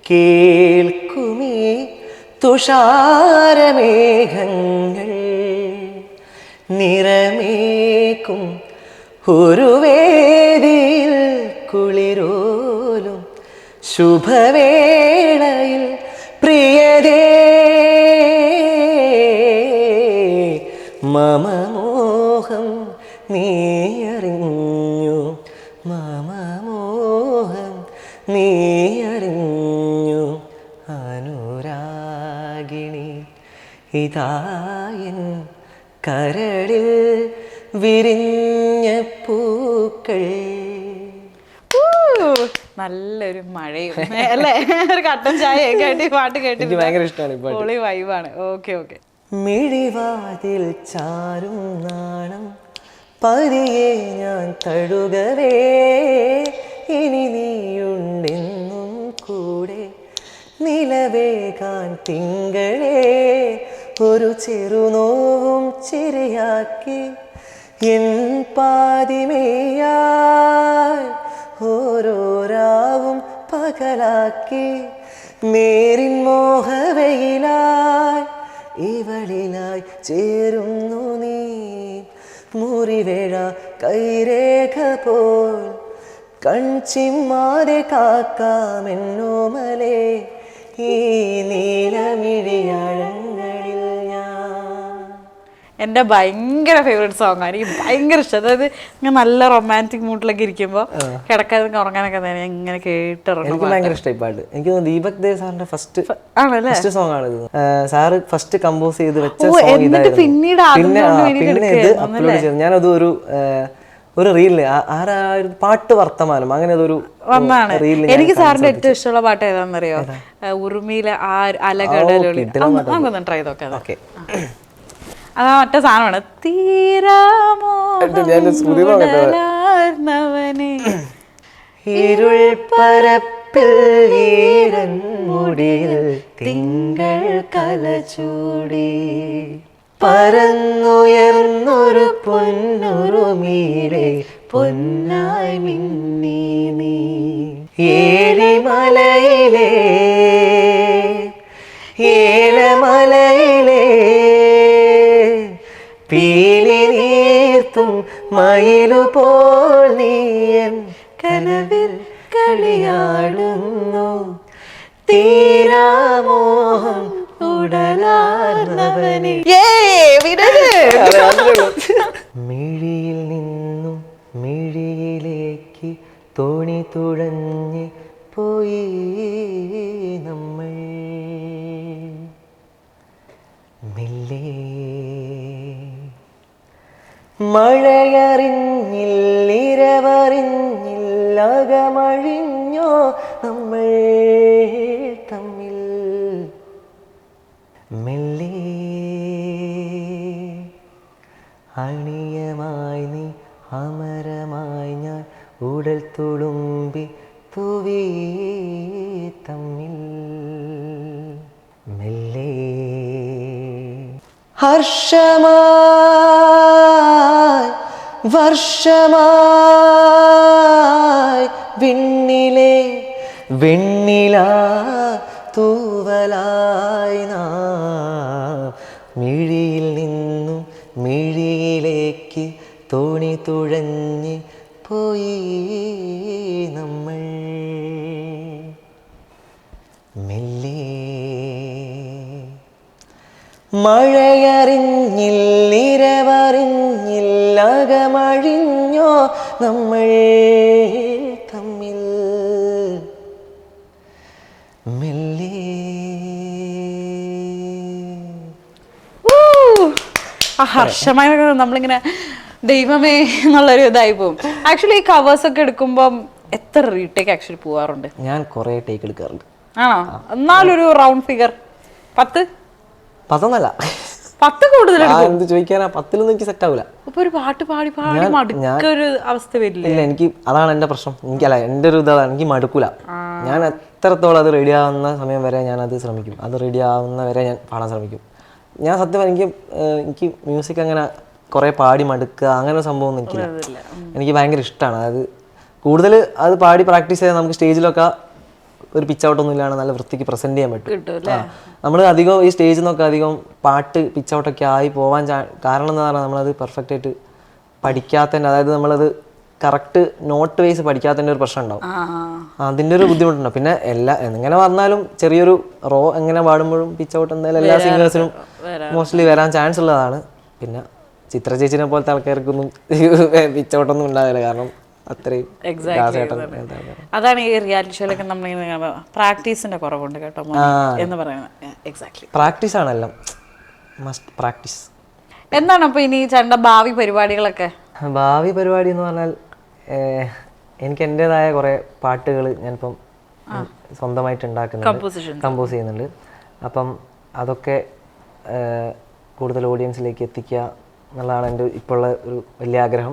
A: കേൾക്കുമീ തുഷാരമേഘങ്ങൾ നിറമേക്കും ഒരു വേദിയിൽ കുളിരോലും ശുഭവേളയിൽ പ്രിയതേ മമ മോഹം നീ അറിഞ്ഞു മമ മോഹം നീ അറിഞ്ഞു അനുരാഗിണി ഇതായൻ കരളിൽ വിരിഞ്ഞ പൂക്കൾ.
B: നല്ലൊരു മഴയും അല്ലേ, ഒരു കട്ടൻ ചായയൊക്കെ ആയിട്ട് പാട്ട് കേട്ടിട്ട്
A: ഭയങ്കര ഇഷ്ടമാണ്.
B: പൊളി വൈബാണ്. Okay okay.
A: മിഴിവാതിൽ ചാരും നാണം പതിയെ ഞാൻ തഴുകവേ ഇനി നീയുണ്ടെന്നും കൂടെ നിലവേകാൻ തിങ്കളേ ഒരു ചെറുനോവും ചിരിയാക്കി എൻ പാതിമേയായി ഓരോ രാവും പകലാക്കി നേരിൻ മോഹവയിലായി ഇവളിലായി ചേരുന്നു നീ മുറിവേഴ കൈരേഖ പോൽ കൺചിമ്മാതെ കാക്കാമെന്നോമലേ ഈ നീലമിഴിയാഴങ്ങളിൽ ഞാൻ.
B: എൻ്റെ ഭയങ്കര ഫേവറേറ്റ് സോങ്ങാണ്, എനിക്ക് ഭയങ്കര ഇഷ്ടം. അതായത് ഇങ്ങനെ നല്ല റൊമാൻറ്റിക് മൂഡിലൊക്കെ ഇരിക്കുമ്പോൾ കിടക്കാതെ ഉറങ്ങാനൊക്കെ ഇങ്ങനെ കേട്ടിറങ്ങും.
A: എനിക്ക് ഭയങ്കര ഇഷ്ടമായി പാട്ട്. എനിക്ക് തോന്നുന്നു ദീപക് ദേവ് സാറിന്റെ ഫസ്റ്റ് സോങ് ആണ് ഇത്. സാറ് ഫസ്റ്റ് കമ്പോസ് ചെയ്ത് വെച്ച സോങ് ഇതായിരുന്നു. പിന്നെ ഇത് അപ്ലോഡ് ചെയ്തു. ഞാനത് ഒരു റീലില് പാട്ട് വർത്തമാനം അങ്ങനെ അതൊരു
B: റീലിൽ. എനിക്ക് സാറിന്റെ ഏറ്റവും ഇഷ്ടമുള്ള പാട്ട് ഏതാണെന്നറിയോ? ഉറുമിയിലെ ആ അലകടലൊളി. ട്രൈ ചെയ്തോക്കെ. ഓക്കെ, അതാ മറ്റേ സാധനമാണ്.
A: ഇരുൾ പരപ്പിൽ മുടിയിൽ തിങ്കൾ കലചൂടി പറന്നുയർന്നൊരു പൊന്നുറുമീരെ പൊന്നായി മിന്നി നീ ഏഴിമലയിലെ ഏലമലയിലെ പീലി നീർത്തും മയിലുപോൽ നീയൻ കനവിൽ കളിയാടുന്നു തീരാമോഹം ഉടലാർന്നവനെ. മിഴിയിൽ നിന്നും മിഴിയിലേക്ക് തോണി തുഴഞ്ഞ് പോയി നമ്മൾ മെല്ലെ. മഴയറിഞ്ഞില്ല ഇരവറിഞ്ഞില്ല അകമഴിഞ്ഞോ നമ്മൾ തമ്മിൽ മെല്ലെ. അണിയമായി നീ അമരമായി ഞാൻ ഉടൽ തുളുമ്പി തൂവി തമ്മിൽ മെല്ലെ. ഹർഷമായി വർഷമായി വിണ്ണിലെ വെണ്ണില തൂവലായി നാം മിഴിയിൽ നിന്നും മിഴിയിലേക്ക് തോണി തുഴഞ്ഞ് പോയി നമ്മൾ മെല്ലെ. മഴയറിഞ്ഞില്ല ഇരവറിഞ്ഞില്ല അകമഴിഞ്ഞോ നമ്മൾ തമ്മിൽ മെല്ലെ.
B: ആ ഹർഷമായ നമ്മളിങ്ങനെ ദൈവമേ എന്നുള്ളൊരു ഇതായി പോകും. ആക്ച്വലി ഈ കവേഴ്സ് ഒക്കെ എടുക്കുമ്പം എത്ര റീടേക്ക് ആക്ച്വലി പോവാറുണ്ട്?
A: ഞാൻ കുറേ ടേക്ക് എടുക്കാറുണ്ട്.
B: ആണോ? എന്നാലൊരു റൗണ്ട് ഫിഗർ 10? 10 കൂടുതൽ
A: എന്ത് ചോദിക്കാനാ, 10 എനിക്ക് സെറ്റ് ആവില്ല.
B: ഇപ്പൊ ഒരു പാട്ട് പാടി പാടി മടുക്കൊരു അവസ്ഥ വരില്ല?
A: ഇല്ല, എനിക്ക് അതാണ് എൻ്റെ പ്രശ്നം. എനിക്കല്ല, എൻ്റെ ഒരു ഇതാണ്, എനിക്ക് മടുക്കൂല. ഞാൻ എത്രത്തോളം അത് റെഡി ആവുന്ന സമയം വരെ ഞാൻ അത് ശ്രമിക്കും. അത് റെഡി ആവുന്ന വരെ ഞാൻ പാടാൻ ശ്രമിക്കും. ഞാൻ സത്യം എനിക്ക് മ്യൂസിക് അങ്ങനെ കുറേ പാടി മടുക്കുക അങ്ങനെ ഒരു സംഭവം ഒന്നും എനിക്കില്ല. എനിക്ക് ഭയങ്കര ഇഷ്ടമാണ്. അതായത് കൂടുതൽ അത് പാടി പ്രാക്ടീസ് ചെയ്താൽ നമുക്ക് സ്റ്റേജിലൊക്കെ ഒരു പിച്ച് ഔട്ടൊന്നും ഇല്ലാണ്ട് നല്ല വൃത്തിക്ക് പ്രസന്റ് ചെയ്യാൻ പറ്റും. നമ്മൾ അധികം ഈ സ്റ്റേജിൽ നിന്നൊക്കെ അധികം പാട്ട് പിച്ച് ഔട്ടൊക്കെ ആയി പോവാൻ കാരണം എന്താ പറഞ്ഞാൽ നമ്മളത് പെർഫെക്റ്റ് ആയിട്ട് പഠിക്കാത്തതിൻ്റെ, അതായത് നമ്മളത് കറക്റ്റ് നോട്ട് വൈസ് പഠിക്കാത്തതിൻ്റെ ഒരു പ്രശ്നം ഉണ്ടാവും. അതിൻ്റെ ഒരു ബുദ്ധിമുട്ടുണ്ടാവും. പിന്നെ എങ്ങനെ പറഞ്ഞാലും ചെറിയൊരു റോ എങ്ങനെ പാടുമ്പോഴും പിച്ച് ഔട്ട് എന്തായാലും എല്ലാ സിംഗേഴ്സിനും മോസ്റ്റ്ലി വരാൻ ചാൻസ് ഉള്ളതാണ്. പിന്നെ ചിത്ര ചേച്ചിനെ പോലത്തെ ആൾക്കാർക്കൊന്നും പിച്ച് ഔട്ടൊന്നും ഉണ്ടാവില്ല, കാരണം അത്രയും.
B: അതാണ് ഈ റിയാലിറ്റി ഷോയിലൊക്കെ നമ്മൾ പ്രാക്ടീസിന്റെ കുറവുണ്ട് കേട്ടോ എന്ന് പറയുന്നത്. എക്സാക്ട്ലി,
A: പ്രാക്ടീസ് ആണെല്ലാം, മസ്റ്റ് പ്രാക്ടീസ്.
B: എന്താണ് അപ്പൊ ഇനി ചേട്ടൻ്റെ ഭാവി പരിപാടികളൊക്കെ?
A: ഭാവി പരിപാടി എന്ന് പറഞ്ഞാൽ എനിക്ക് എൻ്റെതായ കുറേ പാട്ടുകൾ ഞാനിപ്പം സ്വന്തമായിട്ട് ഉണ്ടാക്കുന്നുണ്ട്, കമ്പോസ് ചെയ്യുന്നുണ്ട്. അപ്പം അതൊക്കെ കൂടുതൽ ഓഡിയൻസിലേക്ക് എത്തിക്കുക എന്നുള്ളതാണ് എൻ്റെ ഇപ്പോൾ ഉള്ള ഒരു വലിയ ആഗ്രഹം.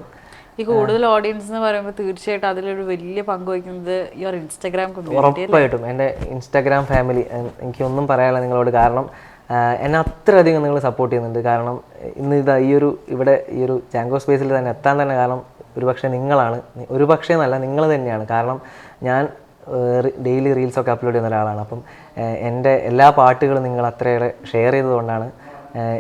B: ഈ കൂടുതൽ ഓഡിയൻസ് എന്ന് പറയുമ്പോൾ തീർച്ചയായിട്ടും അതിലൊരു വലിയ പങ്ക് വഹിക്കുന്നത് യുവർ ഇൻസ്റ്റാഗ്രാം കമ്മ്യൂണിറ്റി.
A: ഉറപ്പായിട്ടും എൻ്റെ ഇൻസ്റ്റാഗ്രാം ഫാമിലി, എനിക്കൊന്നും പറയാനില്ല നിങ്ങളോട്. കാരണം എന്നെ അത്രയധികം നിങ്ങൾ സപ്പോർട്ട് ചെയ്യുന്നുണ്ട്. കാരണം ഇന്ന് ഈ ഒരു ജാങ്കോ സ്പേസിൽ തന്നെ എത്താൻ തന്നെ കാരണം ഒരുപക്ഷെ നിങ്ങളാണ്. ഒരുപക്ഷെ എന്നല്ല, നിങ്ങൾ തന്നെയാണ്. കാരണം ഞാൻ ഡെയിലി റീൽസൊക്കെ അപ്ലോഡ് ചെയ്യുന്ന ഒരാളാണ്. അപ്പം എൻ്റെ എല്ലാ പാട്ടുകളും നിങ്ങൾ അത്രയേറെ ഷെയർ ചെയ്തതുകൊണ്ടാണ്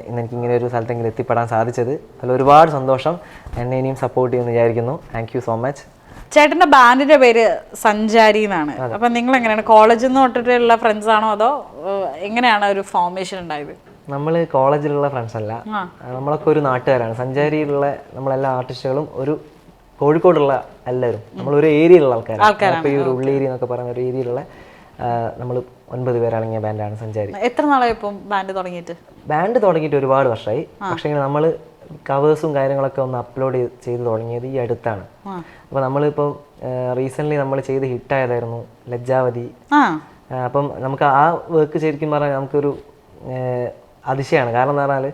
A: ഇന്ന് എനിക്കിങ്ങനെ ഒരു സ്ഥലത്തെങ്കിലും എത്തിപ്പെടാൻ സാധിച്ചത്. അതിൽ ഒരുപാട് സന്തോഷം. എന്നെ ഇനിയും സപ്പോർട്ട് ചെയ്യുമെന്ന് വിചാരിക്കുന്നു. Thank you so much.
B: ചേട്ടൻ്റെ ബാൻഡിന്റെ പേര് സഞ്ചാരി എന്നാണ്. അപ്പം നിങ്ങൾ എങ്ങനെയാണ്, കോളേജിൽ നിന്ന് തൊട്ടിട്ടുള്ള ഫ്രണ്ട്സ് ആണോ അതോ എങ്ങനെയാണ് ഒരു ഫോർമേഷൻ ഉണ്ടായത്?
A: നമ്മൾ കോളേജിലുള്ള ഫ്രണ്ട്സ് അല്ല, നമ്മളൊക്കെ ഒരു നാട്ടുകാരാണ്. സഞ്ചാരിയിലുള്ള നമ്മളെല്ലാ ആർട്ടിസ്റ്റുകളും ഒരു കോഴിക്കോടുള്ള എല്ലാവരും നമ്മളൊരു ഏരിയയിലുള്ള ആൾക്കാരാണ്. ഇപ്പോൾ ഈ ഒരു ഉള്ളേരി എന്നൊക്കെ പറയുന്ന ഒരു ഏരിയയിലുള്ള നമ്മൾ 9 പേരടങ്ങിയ ബാൻഡാണ് സഞ്ചാരി.
B: എത്ര നാളായി ഇപ്പം ബാൻഡ് തുടങ്ങിയിട്ട്?
A: ബാൻഡ് തുടങ്ങിയിട്ട് ഒരുപാട് വർഷമായി. പക്ഷേ നമ്മൾ കവേഴ്സും കാര്യങ്ങളൊക്കെ ഒന്ന് അപ്ലോഡ് ചെയ്ത് തുടങ്ങിയത് ഈ അടുത്താണ്. അപ്പോൾ നമ്മളിപ്പം റീസെൻ്റ്ലി നമ്മൾ ചെയ്ത് ഹിറ്റായതായിരുന്നു ലജ്ജാവതി. അപ്പം നമുക്ക് ആ വർക്ക് ശരിക്കും പറഞ്ഞാൽ നമുക്കൊരു അതിശയമാണ്. കാരണം എന്താ പറഞ്ഞാൽ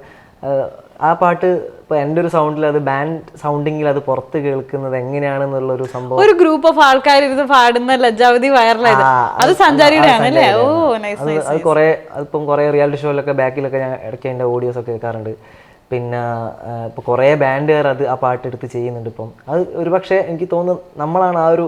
A: ആ പാട്ട് ഇപ്പോൾ എൻ്റെ ഒരു സൗണ്ടിൽ അത് ബാൻഡ് സൗണ്ടിങ്ങിൽ അത് പുറത്ത് കേൾക്കുന്നത് എങ്ങനെയാണെന്നുള്ളൊരു സംഭവം.
B: ഒരു ഗ്രൂപ്പ് ഓഫ് ആൾക്കാർ ഇത് പാടുന്ന ലജ്ജാവതി വൈറലായത് അത് സഞ്ചാരിയുടെ ആണല്ലേ? ഓ നൈസ്.
A: അത് കുറേ അതിപ്പം കുറേ റിയാലിറ്റി ഷോയിലൊക്കെ ബാക്കിലൊക്കെ ഞാൻ ഇടയ്ക്ക് അതിൻ്റെ ഓഡിയോസ് ഒക്കെ കേൾക്കാറുണ്ട്. പിന്നെ ഇപ്പോൾ കുറേ ബാൻഡുകാർ ആ പാട്ടെടുത്ത് ചെയ്യുന്നുണ്ട് ഇപ്പം. അത് ഒരുപക്ഷെ എനിക്ക് തോന്നുന്നു നമ്മളാണ് ആ ഒരു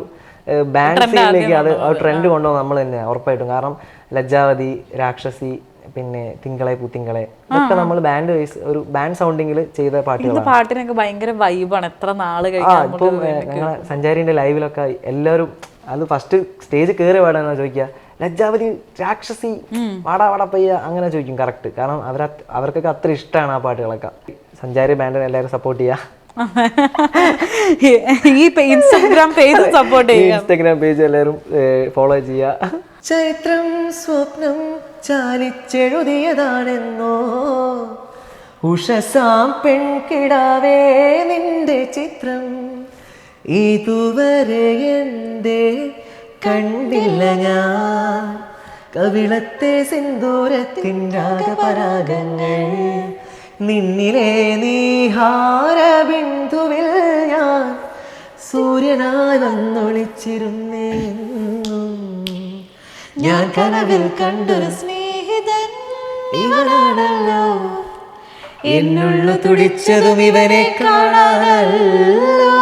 A: ബാൻഡ് സീനിലേക്ക് അത് ആ ട്രെൻഡ് കൊണ്ടുപോകുന്നത് നമ്മൾ തന്നെയാണ് ഉറപ്പായിട്ടും. കാരണം ലജ്ജാവതി, രാക്ഷസി, പിന്നെ തിങ്കളെ പൂത്തിങ്കളെ ഇതൊക്കെ നമ്മൾ ബാൻഡ് വൈസ് ഒരു ബാൻഡ് സൗണ്ടിങ്ങിൽ ചെയ്ത പാട്ടുകളാണ്.
B: പാട്ടിനൊക്കെ ഭയങ്കര വൈബാണ്. എത്ര നാള്
A: ഇപ്പം ഞങ്ങളെ സഞ്ചാരിന്റെ ലൈവിലൊക്കെ എല്ലാവരും അത് ഫസ്റ്റ് സ്റ്റേജ് കയറി പാടാന്നാ ചോദിക്കുക, ലജ്ജാവതി, രാക്ഷസി, വാടാ വാടാ പയ്യ അങ്ങനെ ചോദിക്കും കറക്റ്റ്. കാരണം അവർക്കൊക്കെ അത്ര ഇഷ്ടമാണ് ആ പാട്ടുകളൊക്കെ. സഞ്ചാരി ബാൻഡിനെ എല്ലാവരും സപ്പോർട്ട് ചെയ്യുക.
B: ഈ ഇൻസ്റ്റാഗ്രാം പേജ് സപ്പോർട്ട് ചെയ്യുക.
A: ഇൻസ്റ്റാഗ്രാം പേജ് എല്ലാവരും ഫോളോ ചെയ്യുക. ചൈത്രം സ്വപ്നം ചാലിച്ചെഴുതിയതാണെന്നോ ഉഷസാം പെൺകിടാവേ നിന്റെ ചിത്രം ഇതുവരെ എന്തേ കണ്ടില്ല ഞാൻ. കവിളത്തെ സിന്ദൂരത്തിൻ രാഗപരാഗങ്ങൾ നിന്നിലെ നീഹാരബിന്ദുവിൽ ഞാൻ സൂര്യനായി വന്നൊളിച്ചിരുന്നേ. ഞാൻ കനവിൽ കണ്ടൊരു സ്നേഹിതൻ ഇവനാണല്ലോ, എന്നുള്ളു തുടിച്ചതും ഇവനെ കാണാനല്ലോ.